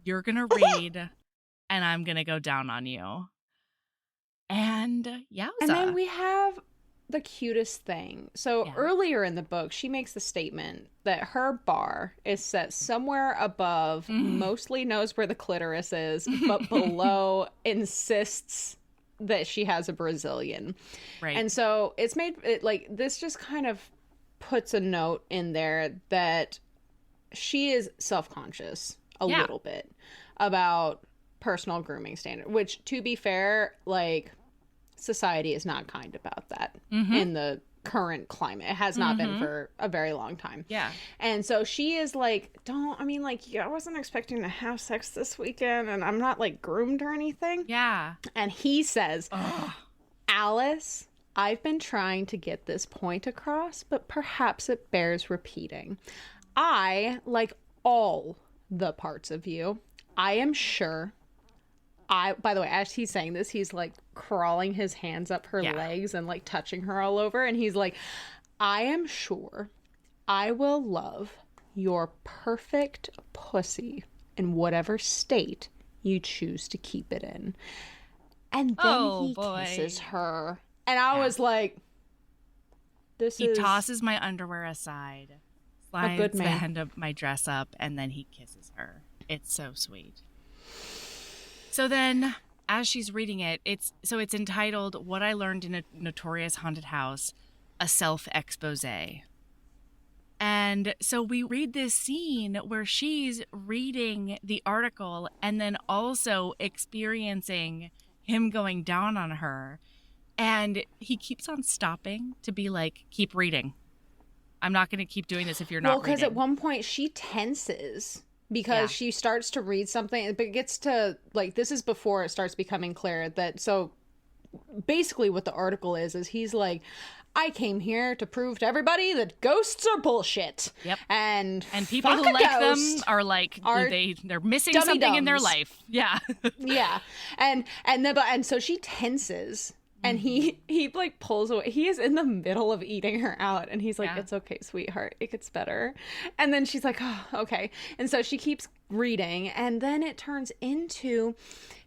You're going to read and I'm going to go down on you. And yowza. And then we have the cutest thing. So earlier in the book, she makes the statement that her bar is set somewhere above, mostly knows where the clitoris is, but below insists that she has a Brazilian. Right. And so it's made it like this just kind of puts a note in there that she is self-conscious a little bit about personal grooming standard, which to be fair, like society is not kind about that in the current climate. It has not been for a very long time. Yeah. And so she is like, I wasn't expecting to have sex this weekend and I'm not like groomed or anything. Yeah. And he says, Alice, I've been trying to get this point across, but perhaps it bears repeating. I, like all the parts of you, I am sure. By the way, as he's saying this, he's like crawling his hands up her legs and like touching her all over. And he's like, I am sure I will love your perfect pussy in whatever state you choose to keep it in. And then he kisses her. And I was like, He tosses my underwear aside, slides the end of my dress up, and then he kisses her. It's so sweet. So then, as she's reading it, it's entitled "What I Learned in a Notorious Haunted House: A Self-Expose." And so we read this scene where she's reading the article and then also experiencing him going down on her. And he keeps on stopping to be like, keep reading. I'm not going to keep doing this if you're not reading. Well, because at one point she tenses because she starts to read something, but it gets to, like, this is before it starts becoming clear that, so basically what the article is he's like, I came here to prove to everybody that ghosts are bullshit. Yep. And people who like them are like, they're missing something in their life. Yeah. Yeah. And so she tenses. And he like pulls away. He is in the middle of eating her out. And he's like, it's okay, sweetheart. It gets better. And then she's like, oh, okay. And so she keeps reading. And then it turns into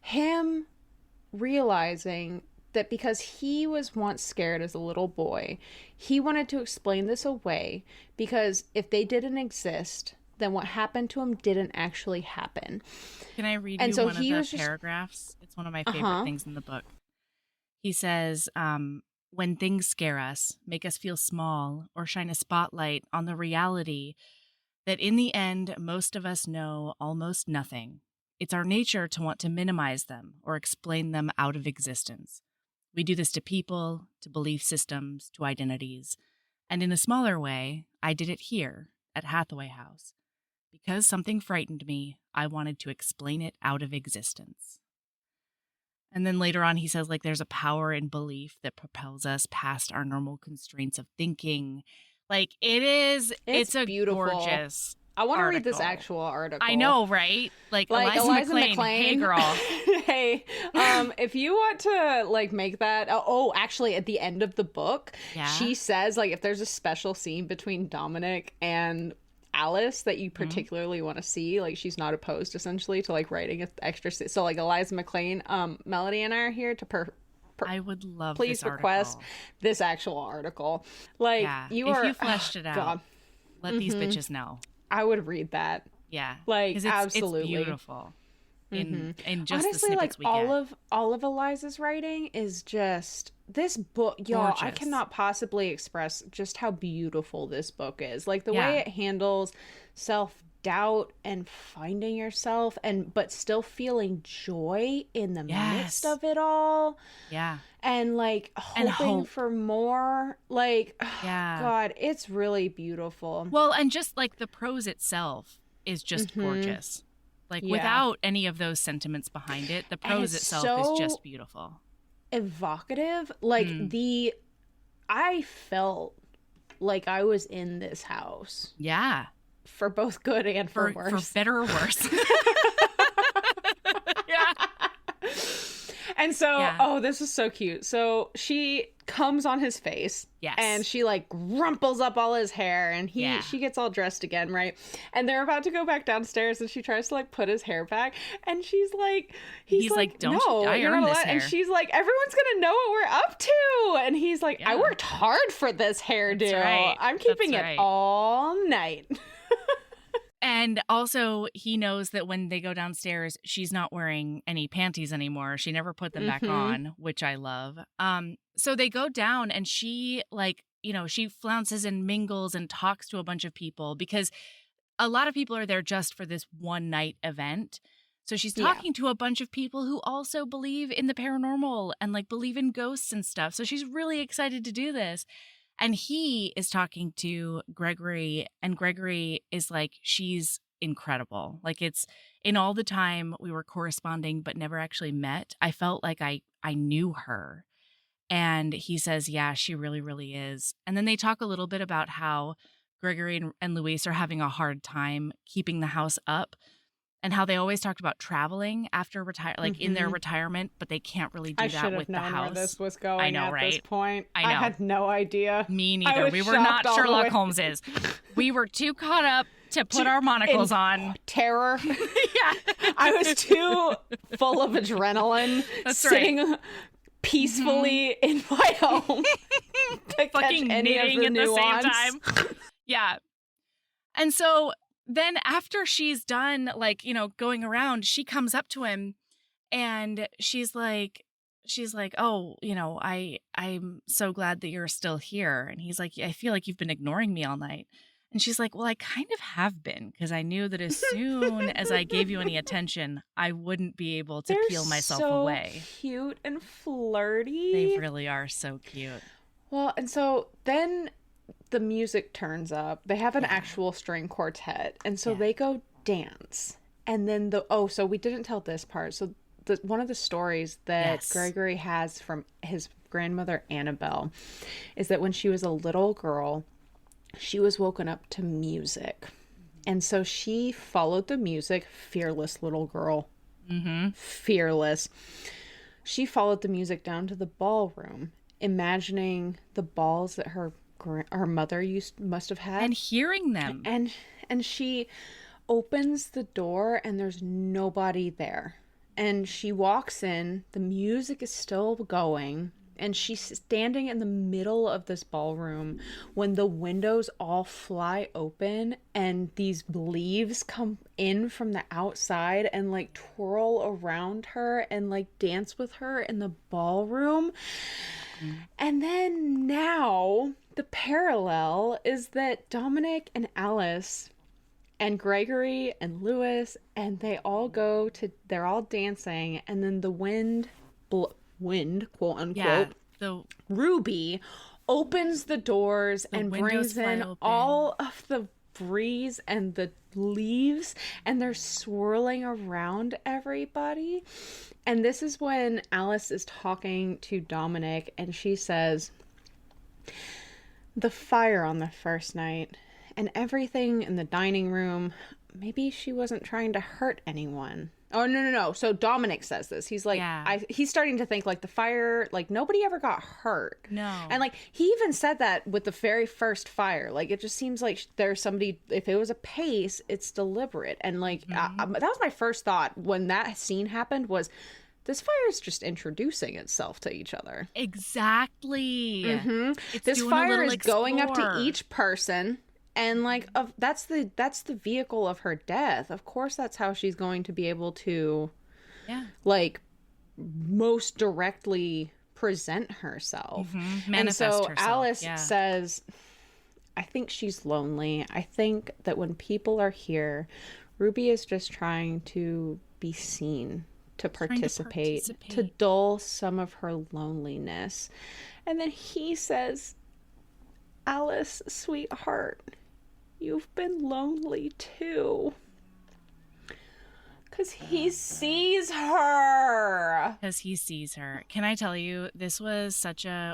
him realizing that because he was once scared as a little boy, he wanted to explain this away. Because if they didn't exist, then what happened to him didn't actually happen. Can I read you one of the paragraphs? It's one of my favorite things in the book. He says, when things scare us, make us feel small, or shine a spotlight on the reality that in the end, most of us know almost nothing. It's our nature to want to minimize them or explain them out of existence. We do this to people, to belief systems, to identities. And in a smaller way, I did it here at Hathaway House. Because something frightened me, I wanted to explain it out of existence. And then later on, he says, like, there's a power in belief that propels us past our normal constraints of thinking. Like, it's a beautiful, gorgeous I want to read this actual article. I know, right? Like Eliza McLane. Hey, girl. Hey, if you want to, like, make that... actually, at the end of the book, she says, like, if there's a special scene between Dominic and Alice that you particularly want to see, like, she's not opposed essentially to like writing an extra so like Eliza McLane, Melody and I are here to I would love please this request this actual article. Like, if you fleshed it out, let these bitches know. I would read that. Yeah, like, absolutely, it's beautiful. in just Honestly, the snippets like we get. all of Eliza's writing is just this book, y'all. I Gorgeous. cannot possibly express just how beautiful this book is. Like the Yeah. way it handles self-doubt and finding yourself, but still feeling joy in the midst of it all. Yeah. And like hoping hope. for more. Like, Yeah. God, it's really beautiful. Well, and just like the prose itself is just gorgeous. Like without any of those sentiments behind it, the prose itself is just beautiful. Evocative. Like I felt like I was in this house. Yeah. For both good and for worse. For better or worse. And so, this is so cute. So she comes on his face. Yes. And she like rumples up all his hair and she gets all dressed again, right? And they're about to go back downstairs and she tries to like put his hair back and she's like, he's like, don't no, I you're earn not this allowed. hair. And she's like, everyone's gonna know what we're up to. And he's like, I worked hard for this hairdo. Right. I'm keeping it all night. And also, he knows that when they go downstairs, she's not wearing any panties anymore. She never put them back on, which I love. So they go down and she, like, you know, she flounces and mingles and talks to a bunch of people because a lot of people are there just for this one night event. So she's talking to a bunch of people who also believe in the paranormal and like believe in ghosts and stuff. So she's really excited to do this. And he is talking to Gregory, and Gregory is like, she's incredible. Like, it's in all the time we were corresponding but never actually met, I felt like I knew her. And he says, yeah, she really, really is. And then they talk a little bit about how Gregory and Luis are having a hard time keeping the house up. And how they always talked about traveling after in their retirement, but they can't really do that with the house. I should have known where this was going I know, at right? this point. I know. I had no idea. Me neither. We were not Sherlock Holmeses. We were too caught up to put our monocles on. Terror. Yeah. I was too full of adrenaline. That's sitting peacefully in my home to fucking catch any knitting of the at nuance. the same time. Yeah. And so then after she's done, like, you know, going around, she comes up to him and she's like, oh, you know, I'm so glad that you're still here. And he's like, I feel like you've been ignoring me all night. And she's like, well, I kind of have been, because I knew that as soon as I gave you any attention, I wouldn't be able to peel myself away. Cute and flirty. They really are so cute. Well, and so then the music turns up. They have an actual string quartet, and so they go dance. And then so we didn't tell this part. So one of the stories that Gregory has from his grandmother Annabelle is that when she was a little girl, she was woken up to music. And so she followed the music. Fearless little girl. Fearless. She followed the music down to the ballroom, imagining the balls that her mother must have had, and hearing them, and she opens the door and there's nobody there, and she walks in, the music is still going, and she's standing in the middle of this ballroom when the windows all fly open and these leaves come in from the outside and like twirl around her and like dance with her in the ballroom. And then now the parallel is that Dominic and Alice and Gregory and Lewis, and they're all dancing, and then the wind, quote unquote, Ruby opens the doors and brings in all of the breeze and the leaves, and they're swirling around everybody. And this is when Alice is talking to Dominic, and she says, the fire on the first night and everything in the dining room, maybe she wasn't trying to hurt anyone. Oh, no. So Dominic says this. He's like, he's starting to think like the fire, like nobody ever got hurt. No. And like, he even said that with the very first fire. Like, it just seems like there's somebody, if it was a pace, it's deliberate. And like, that was my first thought when that scene happened was, this fire is just introducing itself to each other. Exactly. This fire is going up to each person And like that's the vehicle of her death. Of course that's how she's going to be able to like most directly present herself. Manifest and so herself. Alice says, I think she's lonely. I think that when people are here, Ruby is just trying to be seen, to participate, to dull some of her loneliness. And then he says, Alice, sweetheart, you've been lonely too. Because he sees her. Can I tell you, this was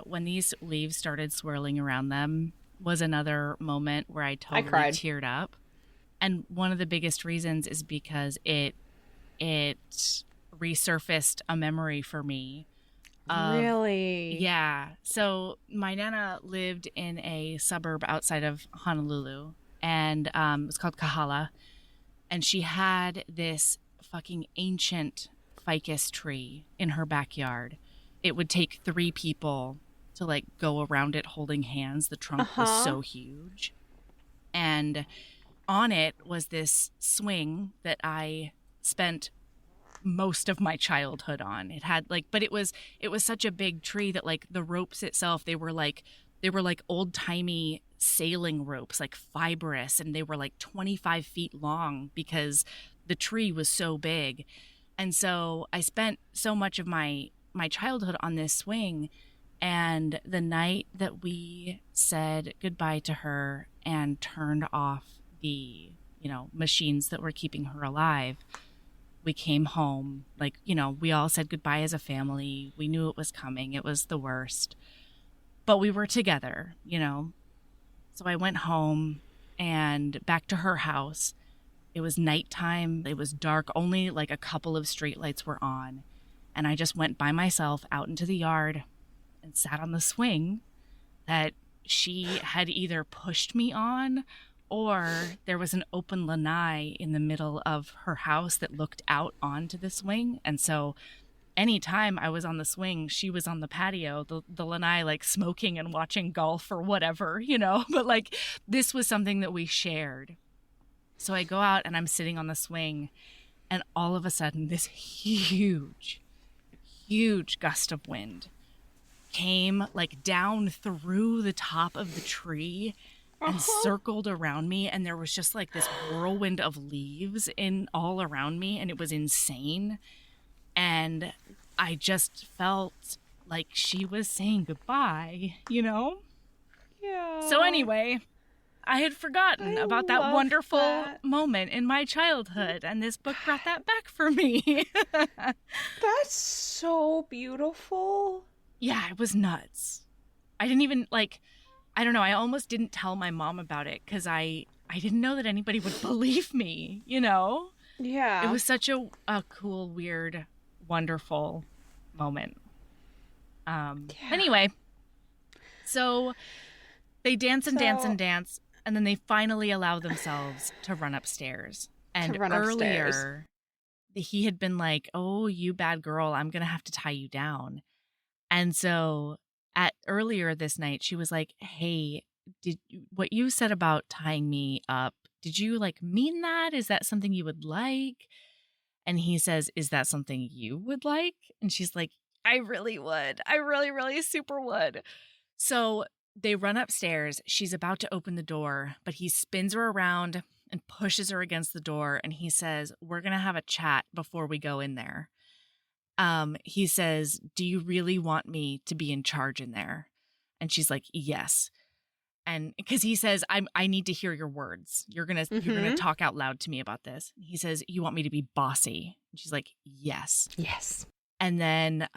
when these leaves started swirling around them was another moment where I totally teared up. And one of the biggest reasons is because it resurfaced a memory for me. Really? Yeah. So my Nana lived in a suburb outside of Honolulu, and it was called Kahala. And she had this fucking ancient ficus tree in her backyard. It would take 3 people to like go around it holding hands. The trunk was so huge. And on it was this swing that I spent most of my childhood on. It had like, but it was such a big tree that like the ropes itself, they were like old timey sailing ropes, like fibrous, and they were like 25 feet long because the tree was so big. And so I spent so much of my childhood on this swing. And the night that we said goodbye to her and turned off the, machines that were keeping her alive, we came home. Like, we all said goodbye as a family. We knew it was coming. It was the worst. But we were together, So I went home and back to her house. It was nighttime. It was dark. Only like a couple of streetlights were on. And I just went by myself out into the yard and sat on the swing that she had either pushed me on, or there was an open lanai in the middle of her house that looked out onto the swing. And so anytime I was on the swing, she was on the patio, the lanai like smoking and watching golf or whatever, but like this was something that we shared. So I go out and I'm sitting on the swing, and all of a sudden this huge gust of wind came like down through the top of the tree and circled around me, and there was just like this whirlwind of leaves in all around me, and it was insane. And I just felt like she was saying goodbye, Yeah. So anyway, I had forgotten about that wonderful moment in my childhood, and this book brought that back for me. That's so beautiful. Yeah, it was nuts. I didn't even I don't know. I almost didn't tell my mom about it because I didn't know that anybody would believe me, Yeah. It was such a cool, weird, wonderful moment. Anyway, so they dance and dance and dance, and then they finally allow themselves to run upstairs. And earlier, he had been like, "Oh, you bad girl, I'm going to have to tie you down." And so earlier this night, she was like, "Hey, what you said about tying me up, did you mean that? Is that something you would like?" And he says, "Is that something you would like?" And she's like, "I really would. I really, really super would." So they run upstairs. She's about to open the door, but he spins her around and pushes her against the door. And he says, "We're going to have a chat before we go in there." He says, "Do you really want me to be in charge in there?" And she's like, "Yes." And because he says, I need to hear your words. You're going to talk out loud to me about this. He says, "You want me to be bossy?" And she's like, "Yes." Yes. And then,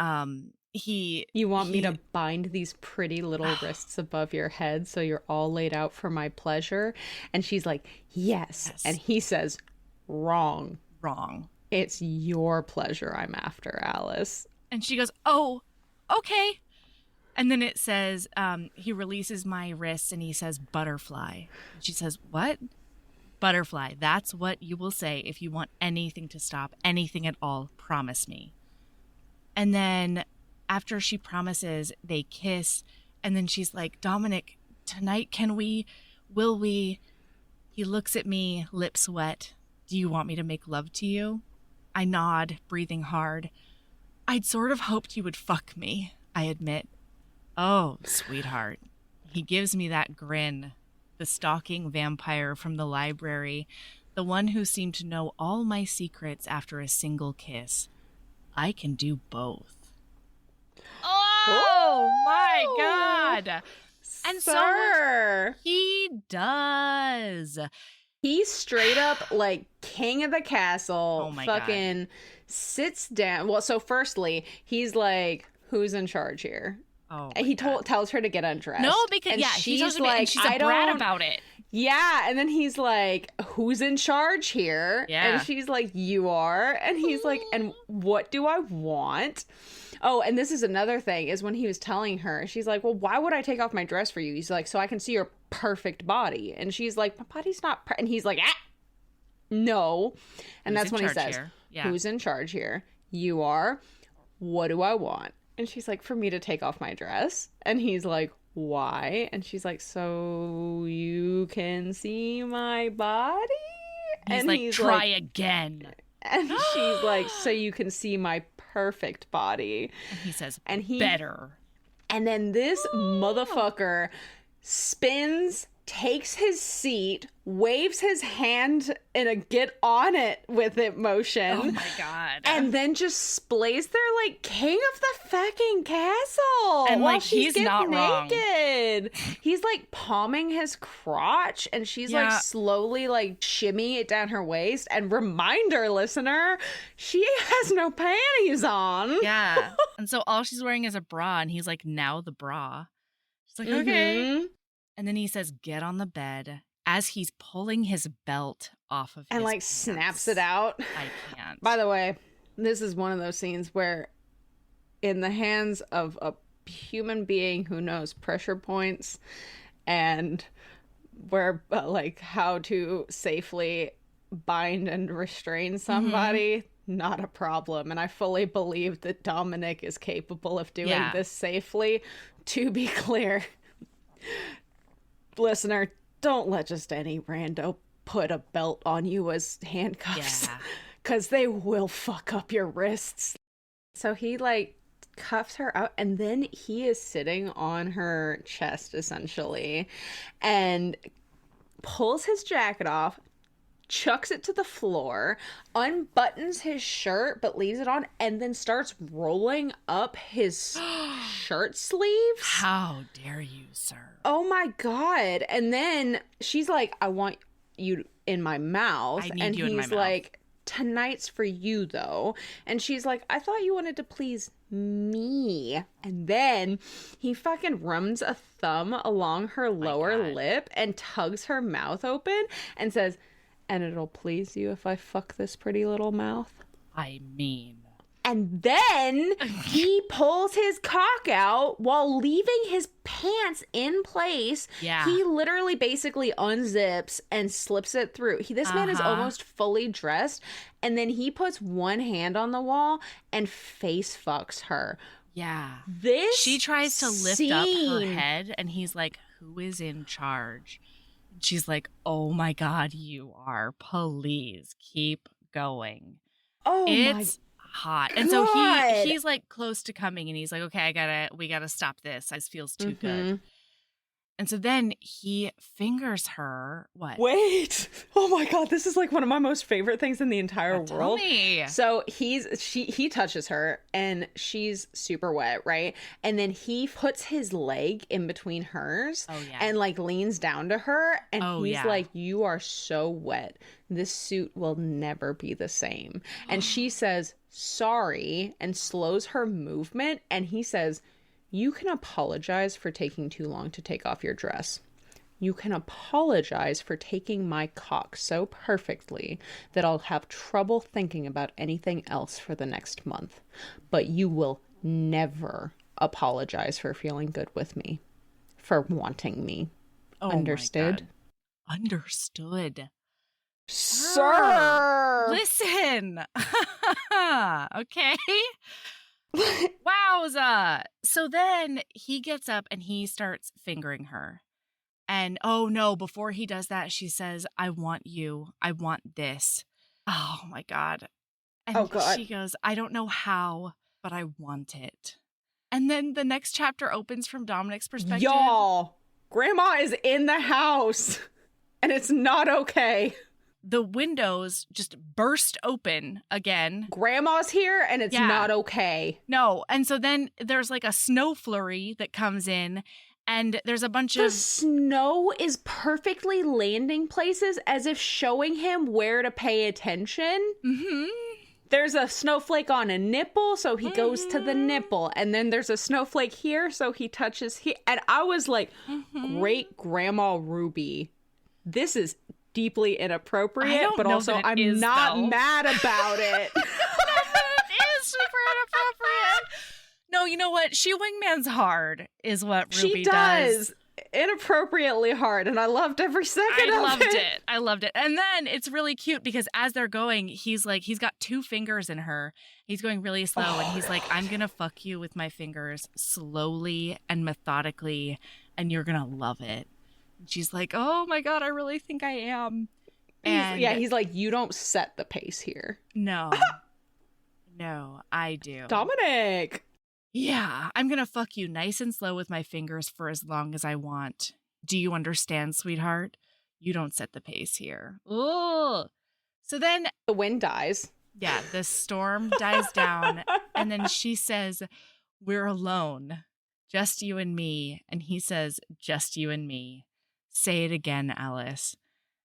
you want me to bind these pretty little wrists above your head so you're all laid out for my pleasure? And she's like, yes. And he says, wrong. It's your pleasure I'm after, Alice. And she goes, "Oh, okay." And then it says, he releases my wrists and he says, "Butterfly." And she says, "What?" "Butterfly. That's what you will say if you want anything to stop, anything at all. Promise me." And then after she promises, they kiss. And then she's like, "Dominic, tonight will we He looks at me, lips wet. Do you want me to make love to you? I nod, breathing hard. I'd sort of hoped you would fuck me, I admit. Oh, sweetheart. He gives me that grin. The stalking vampire from the library, the one who seemed to know all my secrets after a single kiss. I can do both. Oh, my God. And Sir. so he does. He's straight up like king of the castle. Oh my fucking God. Sits down. Well, so firstly, he's like, who's in charge here? Oh, And he tells her to get undressed. No, because and she's like, and she's a brat about it. Yeah, and then he's like, who's in charge here? Yeah. And she's like, you are. And he's like, and what do I want? Oh, and this is another thing, is when he was telling her, she's like, well, why would I take off my dress for you? He's like, so I can see your perfect body. And she's like, my body's not and he's like, no. And that's when he says, who's in charge here? You are. What do I want? And she's like, for me to take off my dress. And he's like, why? And she's like, so you can see my body? He's like, try again. And she's like, so you can see my perfect body. And he says, better. And then this motherfucker spins, takes his seat, waves his hand in a get on it with it motion. Oh my God. And then just splays there like king of the fucking castle. And like, he's not naked. Wrong. He's like palming his crotch, and she's like slowly like shimmying it down her waist. And reminder, listener, she has no panties on. Yeah. And so all she's wearing is a bra, and he's like, now the bra. She's like, okay. And then he says, get on the bed, as he's pulling his belt off of his like pants. Snaps it out. I can't. By the way, this is one of those scenes where, in the hands of a human being who knows pressure points and where like how to safely bind and restrain somebody, not a problem. And I fully believe that Dominic is capable of doing this safely. To be clear, listener, don't let just any rando put a belt on you as handcuffs, because they will fuck up your wrists. So he like cuffs her out, and then he is sitting on her chest essentially and pulls his jacket off, chucks it to the floor, unbuttons his shirt but leaves it on, and then starts rolling up his shirt sleeves. How dare you, sir? Oh my God. And then she's like, I want you in my mouth. I need you in my mouth. And he's like, tonight's for you though. And she's like, I thought you wanted to please me. And then he fucking runs a thumb along her lower lip and tugs her mouth open and says, and it'll please you if I fuck this pretty little mouth. I mean. And then he pulls his cock out while leaving his pants in place. Yeah. He literally basically unzips and slips it through. This man is almost fully dressed. And then he puts one hand on the wall and face fucks her. Yeah. She tries to lift up her head, and he's like, who is in charge? She's like, oh my God, you are. Please keep going. Oh, it's hot. And so he's like close to coming, and he's like, okay, we gotta stop this. This feels too good. And so then he fingers her. What? Wait. Oh my God. This is like one of my most favorite things in the entire world. Tell me. So he touches her and she's super wet, right? And then he puts his leg in between hers and like leans down to her. And he's like, you are so wet. This suit will never be the same. And she says, sorry, and slows her movement. And he says, you can apologize for taking too long to take off your dress. You can apologize for taking my cock so perfectly that I'll have trouble thinking about anything else for the next month. But you will never apologize for feeling good with me, for wanting me. Oh, understood? Understood. Sir! Listen! Okay? Wowza! So then he gets up and he starts fingering her. And oh no, before he does that, she says, I want you. I want this. Oh my God. And Oh, God. she goes, I don't know how, but I want it. And then the next chapter opens from Dominic's perspective. Y'all, Grandma is in the house and it's not okay. The windows just burst open again. Grandma's here and it's not okay. No. And so then there's like a snow flurry that comes in and there's a bunch The of... snow is perfectly landing places as if showing him where to pay attention. Mm-hmm. There's a snowflake on a nipple, so he goes to the nipple. And then there's a snowflake here, so he touches here. And I was like, great Grandma Ruby. This is deeply inappropriate, but also I'm not mad about it. It is super inappropriate. No, you know what? She wingmans hard is what Ruby does. Inappropriately hard, and I loved every second of it. I loved it. And then it's really cute because as they're going, he's got 2 fingers in her. He's going really slow, and he's like, I'm gonna fuck you with my fingers slowly and methodically, and you're gonna love it. And she's like, oh my God, I really think I am. And he's like, you don't set the pace here. No. No, I do. Dominic! Yeah, I'm gonna fuck you nice and slow with my fingers for as long as I want. Do you understand, sweetheart? You don't set the pace here. Ugh. So then... the wind dies. Yeah, the storm dies down. And then she says, we're alone. Just you and me. And he says, just you and me. Say it again, Alice.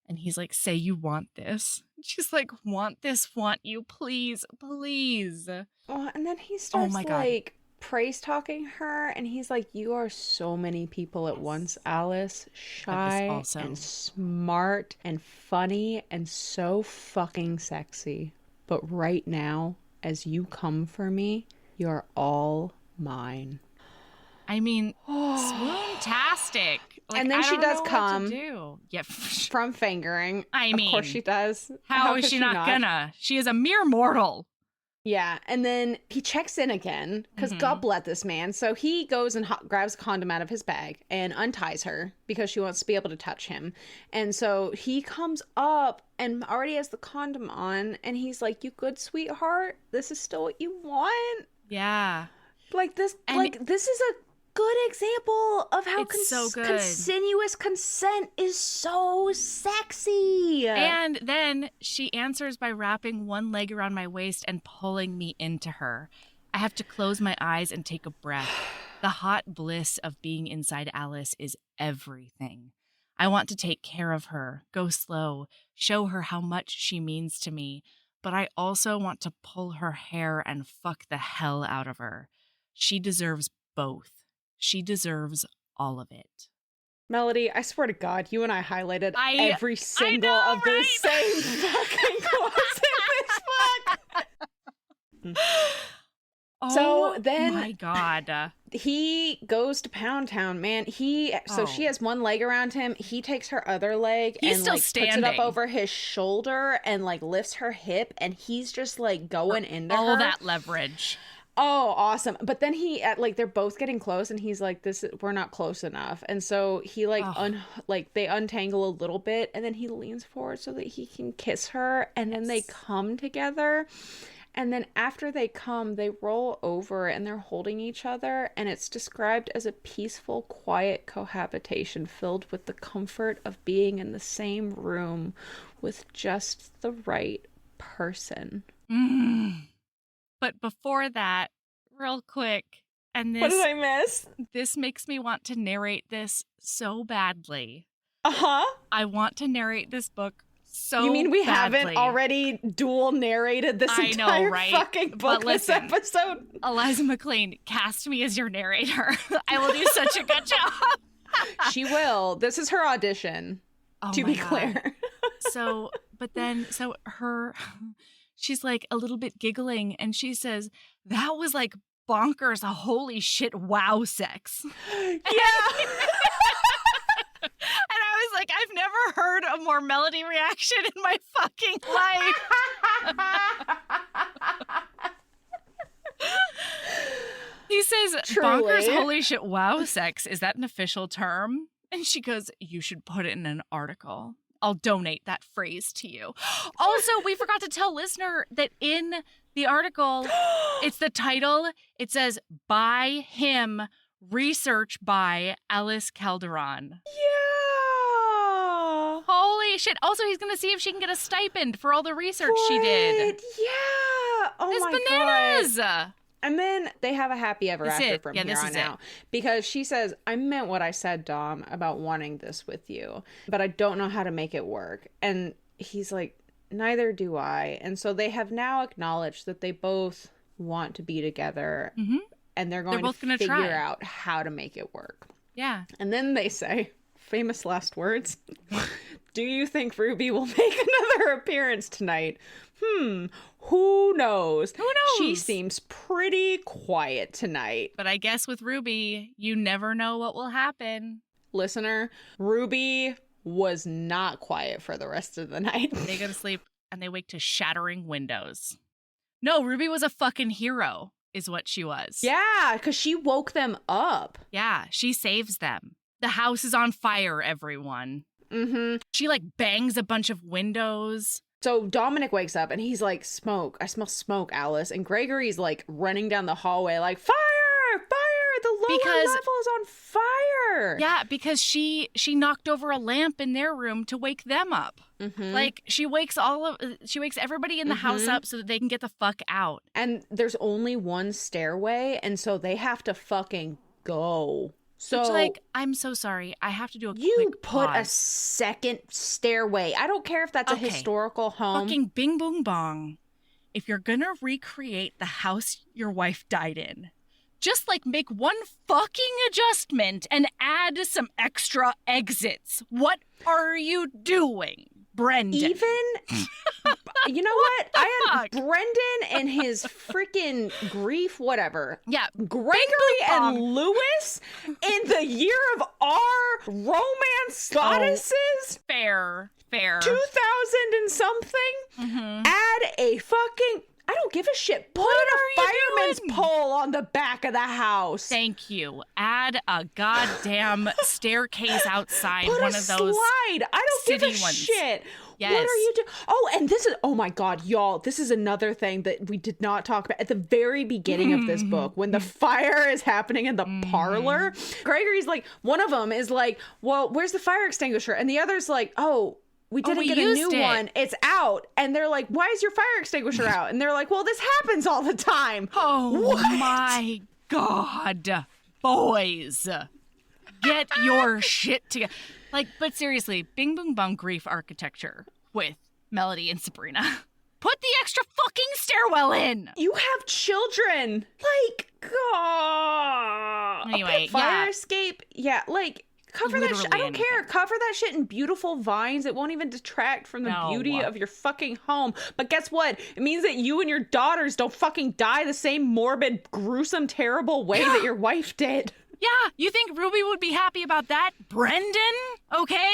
And he's like, say you want this. She's like, want this, want you, please, please. Oh, and then he starts like... praise talking her, and he's like, you are so many people at once, Alice. Shy and smart and funny and so fucking sexy. But right now, as you come for me, you're all mine. I mean, swoon-tastic. Like, and then she does come yeah, from fingering. I mean, of course she does. How is she not gonna? She is a mere mortal. Yeah, and then he checks in again, because God bless this man. So he goes and grabs a condom out of his bag and unties her because she wants to be able to touch him. And so he comes up and already has the condom on, and he's like, you good, sweetheart? This is still what you want? Yeah. Like this, this is a good example of how so good. Continuous consent is so sexy. And then she answers by wrapping one leg around my waist and pulling me into her. I have to close my eyes and take a breath. The hot bliss of being inside Alice is everything. I want to take care of her, go slow, show her how much she means to me, but I also want to pull her hair and fuck the hell out of her. She deserves both. She deserves all of it. Melody, I swear to God, you and I highlighted every single of the same fucking quotes in this book. So then, my God, he goes to Pound Town, man. So she has one leg around him. He takes her other leg and still like standing. puts it up over his shoulder and like lifts her hip, and he's just like going into all her. That leverage. Oh, awesome. But then they're both getting close, and he's like, we're not close enough. And so he they untangle a little bit, and then he leans forward so that he can kiss her, and then they come together. And then after they come, they roll over and they're holding each other, and it's described as a peaceful, quiet cohabitation filled with the comfort of being in the same room with just the right person. But before that, real quick, and this... What did I miss? This makes me want to narrate this so badly. Uh-huh. I want to narrate this book so You mean we badly. haven't already dual narrated this entire fucking book this episode? Eliza McLane, cast me as your narrator. I will do such a good job. She will. This is her audition, to be clear. She's like a little bit giggling, and she says, that was like bonkers, holy shit, wow sex. Yeah. And I was like, I've never heard a more Melody reaction in my fucking life. He says, Truly. bonkers, holy shit, wow sex. Is that an official term? And she goes, you should put it in an article. I'll donate that phrase to you. Also, we forgot to tell listener that in the article, it's the title. It says, by him, research by Alice Calderon. Yeah. Holy shit. Also, he's going to see if she can get a stipend for all the research she did. Yeah. Oh It's my bananas. God. And then they have a happy ever after from here on out. Because she says, I meant what I said, Dom, about wanting this with you, but I don't know how to make it work. And he's like, neither do I. And so they have now acknowledged that they both want to be together. Mm-hmm. And they're both to figure out how to make it work. Yeah. And then they say, famous last words, do you think Ruby will make another appearance tonight? Who knows? Who knows? She seems pretty quiet tonight. But I guess with Ruby, you never know what will happen. Listener, Ruby was not quiet for the rest of the night. They go to sleep and they wake to shattering windows. No, Ruby was a fucking hero, is what she was. Yeah, because she woke them up. Yeah, she saves them. The house is on fire, everyone. Mm-hmm. She, like, bangs a bunch of windows. So Dominic wakes up and he's like, smoke. I smell smoke, Alice. And Gregory's like running down the hallway like, fire! Fire! The lower level is on fire! Yeah, because she knocked over a lamp in their room to wake them up. Mm-hmm. Like, she wakes everybody in the house up so that they can get the fuck out. And there's only one stairway, and so they have to fucking go. So, which, like, I'm so sorry. I have to do a quick put pause. a second stairway. I don't care if that's a historical home. Fucking bing boom bong. If you're gonna recreate the house your wife died in, just, like, make one fucking adjustment and add some extra exits. What are you doing, Brendan? Even, you know what? I had Brendan and his freaking grief, whatever. Yeah. Gregory and Lewis in the year of our romance goddesses. Fair. 2000 and something. Mm-hmm. Add a fucking, I don't give a shit. Put a fireman's pole on the back of the house. Thank you. Add a goddamn staircase outside. Put one a of those slide. I don't give a shit. Yes. What are you doing? Oh, and this is, oh my God, y'all, this is another thing that we did not talk about at the very beginning of this book. When the fire is happening in the parlor, Gregory's like, one of them is like, well, where's the fire extinguisher? And the other's like, oh, we didn't get a new one. It's out. And they're like, why is your fire extinguisher out? And they're like, well, this happens all the time. Oh, my God. Boys, get your shit together. Like, but seriously, bing boom bong grief architecture with Melody and Sabrina. Put the extra fucking stairwell in. You have children. Like, anyway, fire escape. Yeah, like, cover that shit. I don't care. Cover that shit in beautiful vines. It won't even detract from the beauty of your fucking home. But guess what? It means that you and your daughters don't fucking die the same morbid, gruesome, terrible way that your wife did. Yeah, you think Ruby would be happy about that? Brendan? Okay?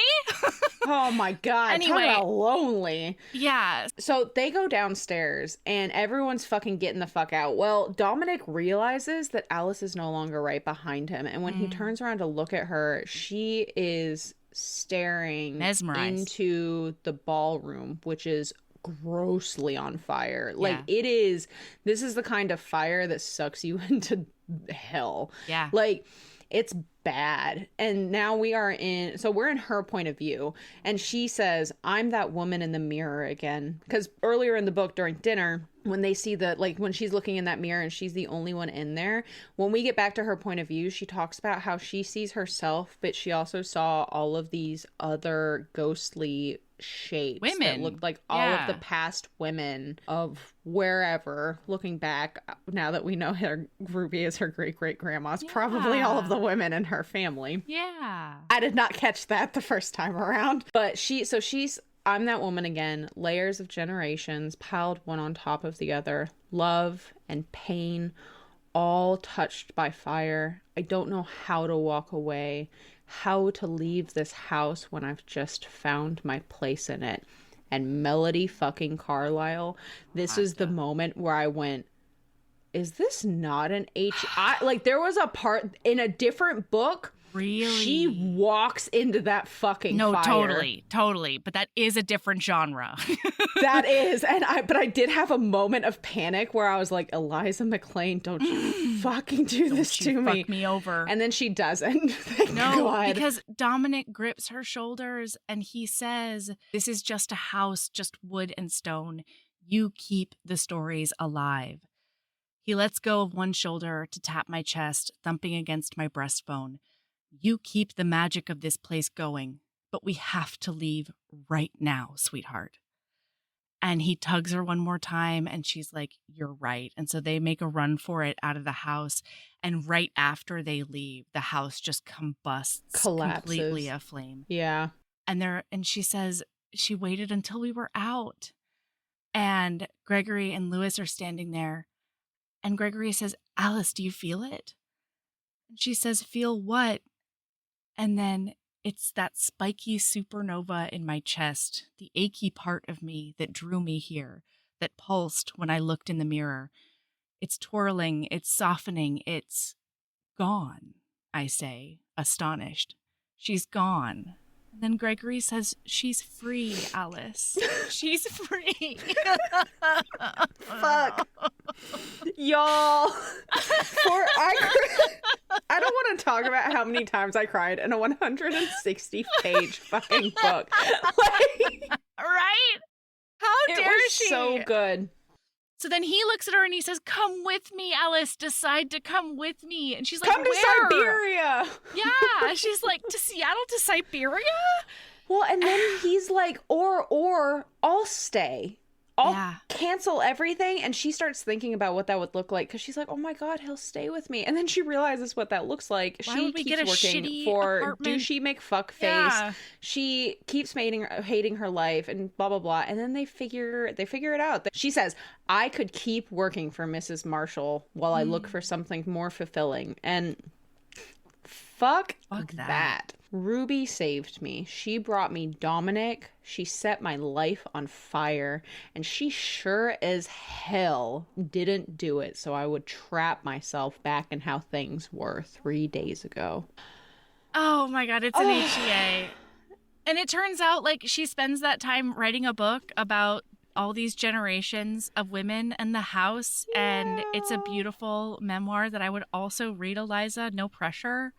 Oh my God. Anyway. Talk about lonely. Yeah. So they go downstairs and everyone's fucking getting the fuck out. Well, Dominic realizes that Alice is no longer right behind him. And when he turns around to look at her, she is staring mesmerized into the ballroom, which is grossly on fire. Like, this is the kind of fire that sucks you into hell. Yeah. Like, it's bad. And now we're in her point of view. And she says, I'm that woman in the mirror again. Because earlier in the book during dinner, when they see when she's looking in that mirror and she's the only one in there, when we get back to her point of view, she talks about how she sees herself, but she also saw all of these other ghostly shapes that looked like all of the past women of wherever. Looking back, now that we know Ruby is her great-great-grandma's, probably all of the women in her family. Yeah. I did not catch that the first time around. But she's I'm that woman again. Layers of generations piled one on top of the other. Love and pain, all touched by fire. I don't know how to walk away, how to leave this house when I've just found my place in it. And Melody fucking Carlisle, this is the moment where I went, is this not an Like, there was a part in a different book Really? She walks into that fucking fire. Totally. But that is a different genre. That is. But I did have a moment of panic where I was like, Eliza McLane, don't you fucking do this to me. Fuck me over. And then she doesn't. Thank God. Because Dominic grips her shoulders and he says, this is just a house, just wood and stone. You keep the stories alive. He lets go of one shoulder to tap my chest, thumping against my breastbone. You keep the magic of this place going, but we have to leave right now, sweetheart. And he tugs her one more time and she's like, you're right. And so they make a run for it out of the house. And right after they leave, the house just combusts, collapses, completely aflame. Yeah. And she says she waited until we were out. And Gregory and Lewis are standing there. And Gregory says, Alice, do you feel it? And she says, feel what? And then it's that spiky supernova in my chest, the achy part of me that drew me here, that pulsed when I looked in the mirror. It's twirling, it's softening, it's gone, I say, astonished. She's gone. And then Gregory says, she's free, Alice. She's free. Fuck. Y'all. I don't want to talk about how many times I cried in a 160-page fucking book. Like, right? How dare it was she? So good. So then he looks at her and he says, come with me, Alice. Decide to come with me. And she's like, come to where? Siberia. Yeah. She's like, to Seattle, to Siberia? Well, and then he's like, or I'll stay. I'll cancel everything. And she starts thinking about what that would look like because she's like, oh my God, he'll stay with me. And then she realizes what that looks like. Why she would we keeps get a working shitty for apartment? douchey McFuckface. Yeah. She keeps hating her life and blah, blah, blah. And then they figure it out. She says, I could keep working for Mrs. Marshall while I look for something more fulfilling. And fuck that. Ruby saved me. She brought me Dominic. She set my life on fire. And she sure as hell didn't do it so I would trap myself back in how things were 3 days ago. Oh my God, it's an HEA. And it turns out like she spends that time writing a book about all these generations of women and the house. Yeah. And it's a beautiful memoir that I would also read, Eliza. No pressure.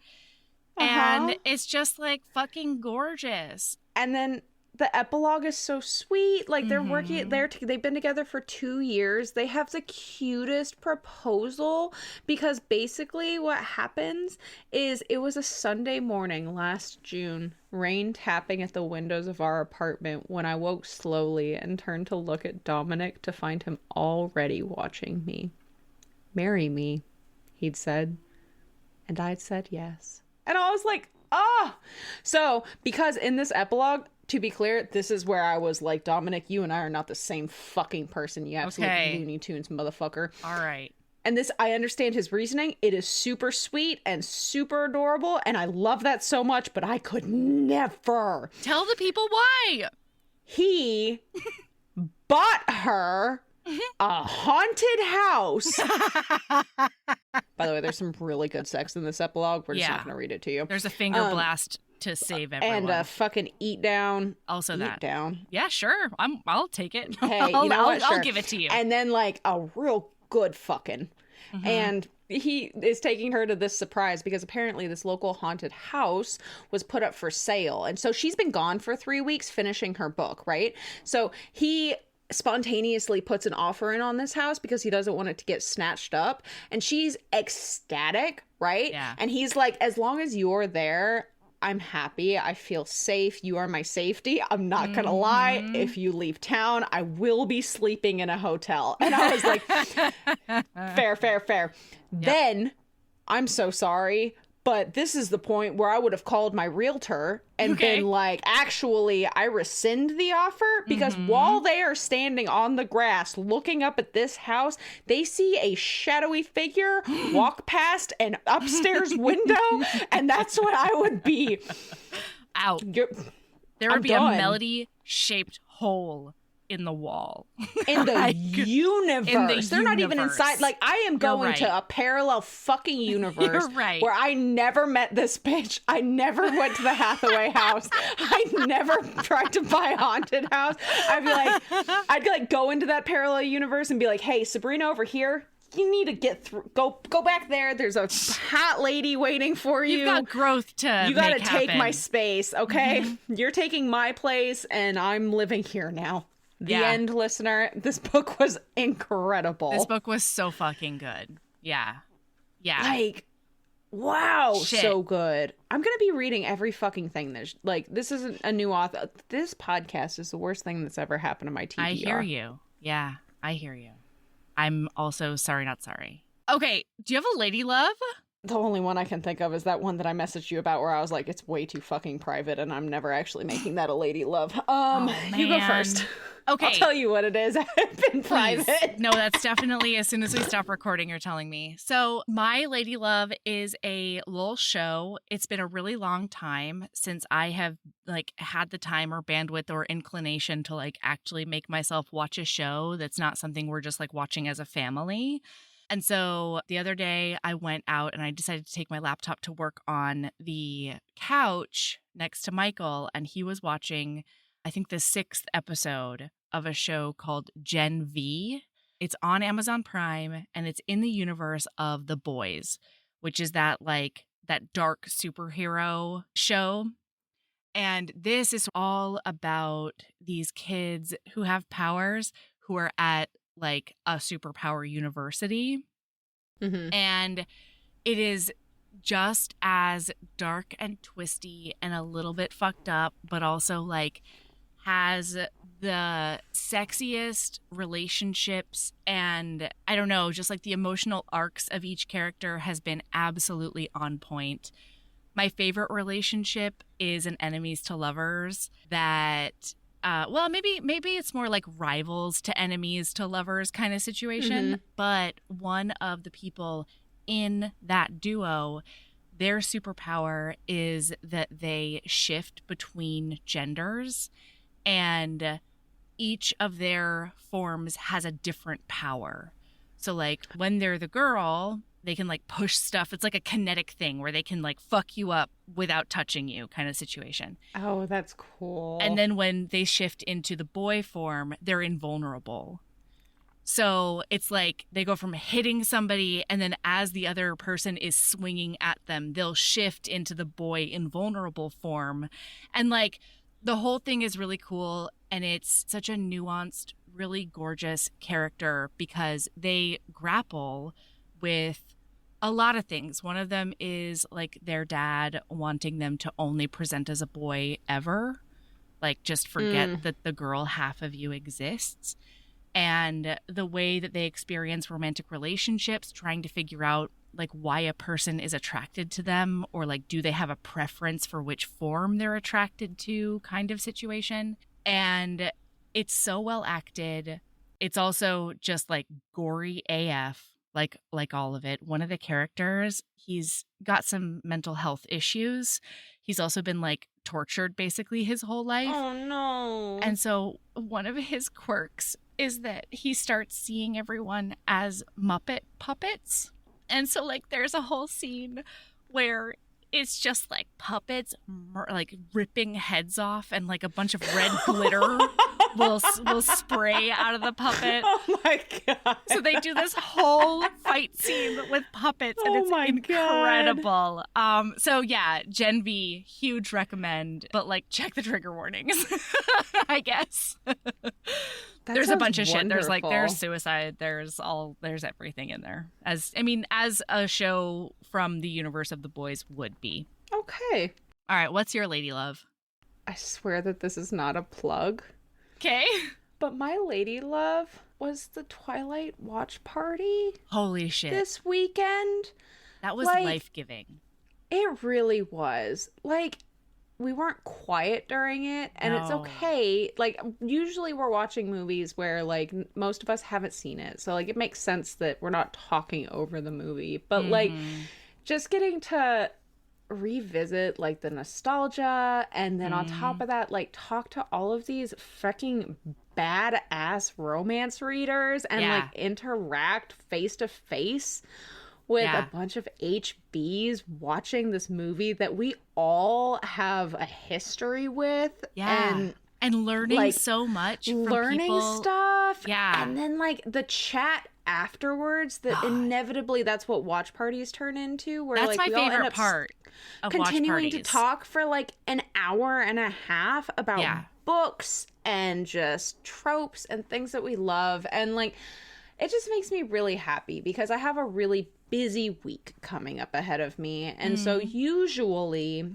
And it's just like fucking gorgeous. And then the epilogue is so sweet. Like they're working, they've been together for 2 years. They have the cutest proposal because basically what happens is it was a Sunday morning last June, rain tapping at the windows of our apartment when I woke slowly and turned to look at Dominic to find him already watching me. Marry me, he'd said. And I'd said yes. And I was like, So, because in this epilogue, to be clear, this is where I was like, Dominic, you and I are not the same fucking person, you absolute Looney Tunes motherfucker. All right. And this, I understand his reasoning. It is super sweet and super adorable, and I love that so much, but I could never. Tell the people why. He bought her a haunted house. By the way, there's some really good sex in this epilogue. We're just not going to read it to you. There's a finger blast to save everyone. And a fucking eat down. Also eat down. Yeah, sure. I'll take it. Hey, you know what? Sure. I'll give it to you. And then like a real good fucking. And he is taking her to this surprise because apparently this local haunted house was put up for sale. And so she's been gone for 3 weeks finishing her book, right? So he spontaneously puts an offer in on this house because he doesn't want it to get snatched up. And she's ecstatic, right? Yeah. And he's like, as long as you're there, I'm happy. I feel safe. You are my safety. I'm not going to lie. If you leave town, I will be sleeping in a hotel. And I was like, fair. Yep. Then, I'm so sorry, but this is the point where I would have called my realtor and been like, actually, I rescind the offer because while they are standing on the grass looking up at this house, they see a shadowy figure walk past an upstairs window, and that's what I would be. Out. There would be a Melody-shaped hole in the wall. In the Like, universe. They're not even inside. Like, I am going to a parallel fucking universe where I never met this bitch. I never went to the Hathaway house. I never tried to buy a haunted house. I'd like go into that parallel universe and be like, hey, Sabrina over here, you need to get through. Go back there. There's a hot lady waiting for you. You've got growth to You got to take happen. my space, okay? Mm-hmm. You're taking my place, and I'm living here now. The end, listener. This book was incredible. This book was so fucking good. Yeah. Yeah. Like, wow. Shit. So good. I'm going to be reading every fucking thing. This isn't a new author. This podcast is the worst thing that's ever happened to my TBR. I hear you. Yeah, I hear you. I'm also sorry, not sorry. Okay. Do you have a lady love? The only one I can think of is that one that I messaged you about where I was like, it's way too fucking private and I'm never actually making that a lady love. You go first. Okay. I'll tell you what it is. I've been private. No, that's definitely as soon as we stop recording, you're telling me. So my lady love is a little show. It's been a really long time since I have like had the time or bandwidth or inclination to like actually make myself watch a show that's not something we're just like watching as a family. And so the other day I went out and I decided to take my laptop to work on the couch next to Michael, and he was watching, I think, the 6th episode of a show called Gen V. It's on Amazon Prime, and it's in the universe of The Boys, which is that dark superhero show. And this is all about these kids who have powers who are at like a superpower university. Mm-hmm. And it is just as dark and twisty and a little bit fucked up, but also like has the sexiest relationships, and I don't know, just like the emotional arcs of each character has been absolutely on point. My favorite relationship is an enemies to lovers that maybe it's more like rivals to enemies to lovers kind of situation. Mm-hmm. But one of the people in that duo, their superpower is that they shift between genders, and each of their forms has a different power. So like when they're the girl, they can like push stuff. It's like a kinetic thing where they can like fuck you up without touching you kind of situation. Oh, that's cool. And then when they shift into the boy form, they're invulnerable. So it's like they go from hitting somebody, and then as the other person is swinging at them, they'll shift into the boy invulnerable form. And like the whole thing is really cool, and it's such a nuanced, really gorgeous character because they grapple with a lot of things. One of them is like their dad wanting them to only present as a boy ever. Like just forget that the girl half of you exists. And the way that they experience romantic relationships, trying to figure out like why a person is attracted to them, or like do they have a preference for which form they're attracted to kind of situation. And it's so well acted. It's also just like gory AF. Like all of it. One of the characters, he's got some mental health issues. He's also been like tortured basically his whole life. Oh no. And so one of his quirks is that he starts seeing everyone as Muppet puppets. And so like there's a whole scene where it's just like puppets like ripping heads off, and like a bunch of red glitter will spray out of the puppet. Oh my god. So they do this whole fight scene with puppets, and it's incredible. So yeah, Gen V, huge recommend, but like check the trigger warnings. I guess. There's a bunch of wonderful shit. There's suicide. There's everything in there. As a show from the universe of The Boys would be. Okay. All right. What's your lady love? I swear that this is not a plug. Okay. But my lady love was the Twilight watch party. Holy shit. This weekend. That was life-giving. It really was. Like, we weren't quiet during it, and it's okay. Like, usually we're watching movies where, like, most of us haven't seen it. So, like, it makes sense that we're not talking over the movie. But, like, just getting to revisit like the nostalgia, and then on top of that, like talk to all of these fucking badass romance readers and like interact face to face with a bunch of HBs watching this movie that we all have a history with. And learning like, so much from learning people. Stuff. Yeah. And then like the chat afterwards, that inevitably that's what watch parties turn into, where that's like my we all favorite end up part of continuing watch to talk for like an hour and a half about books and just tropes and things that we love. And like it just makes me really happy because I have a really busy week coming up ahead of me, and so usually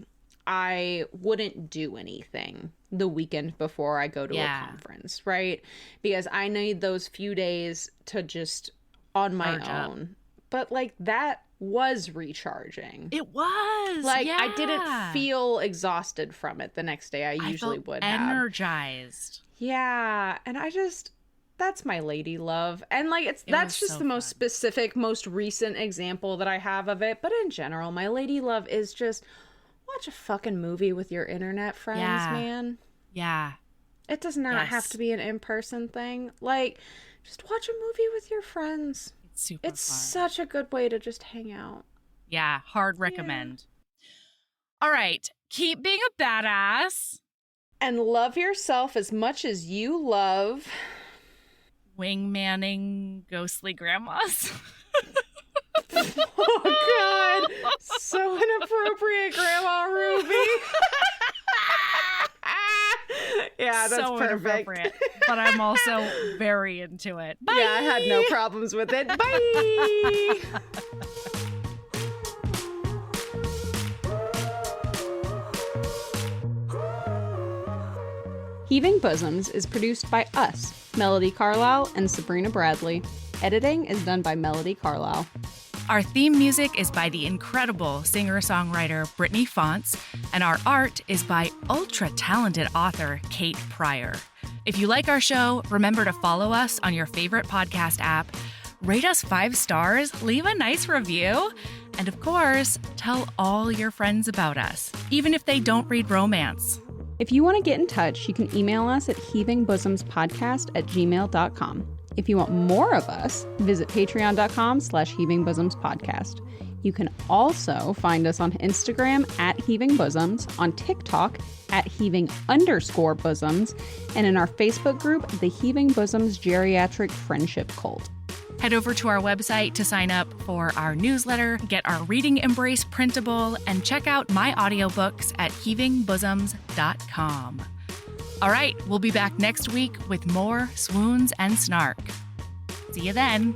I wouldn't do anything the weekend before I go to a conference, right? Because I need those few days to just on my own. But like that was recharging. It was. Like I didn't feel exhausted from it the next day. I usually would have. Energized. Yeah, and I just that's my lady love. And like that's just so the most specific, most recent example that I have of it, but in general, my lady love is just watch a fucking movie with your internet friends, man. Yeah. It does not have to be an in-person thing. Like, just watch a movie with your friends. It's fun. Such a good way to just hang out. Yeah, hard recommend. All right, keep being a badass. And love yourself as much as you love wingmanning ghostly grandmas. Oh, God. So inappropriate, Grandma Ruby. Yeah, that's so perfect. But I'm also very into it. Bye. Yeah, I had no problems with it. Bye. Heaving Bosoms is produced by us, Melody Carlisle and Sabrina Bradley. Editing is done by Melody Carlisle. Our theme music is by the incredible singer-songwriter Brittany Fonts, and our art is by ultra-talented author Kate Pryor. If you like our show, remember to follow us on your favorite podcast app, rate us 5 stars, leave a nice review, and of course, tell all your friends about us, even if they don't read romance. If you want to get in touch, you can email us at heavingbosomspodcast@gmail.com. If you want more of us, visit patreon.com/heavingbosomspodcast. You can also find us on Instagram @heavingbosoms, on TikTok @heaving_bosoms, and in our Facebook group, the Heaving Bosoms Geriatric Friendship Cult. Head over to our website to sign up for our newsletter, get our Reading Embrace printable, and check out my audiobooks at heavingbosoms.com. All right, we'll be back next week with more swoons and snark. See you then.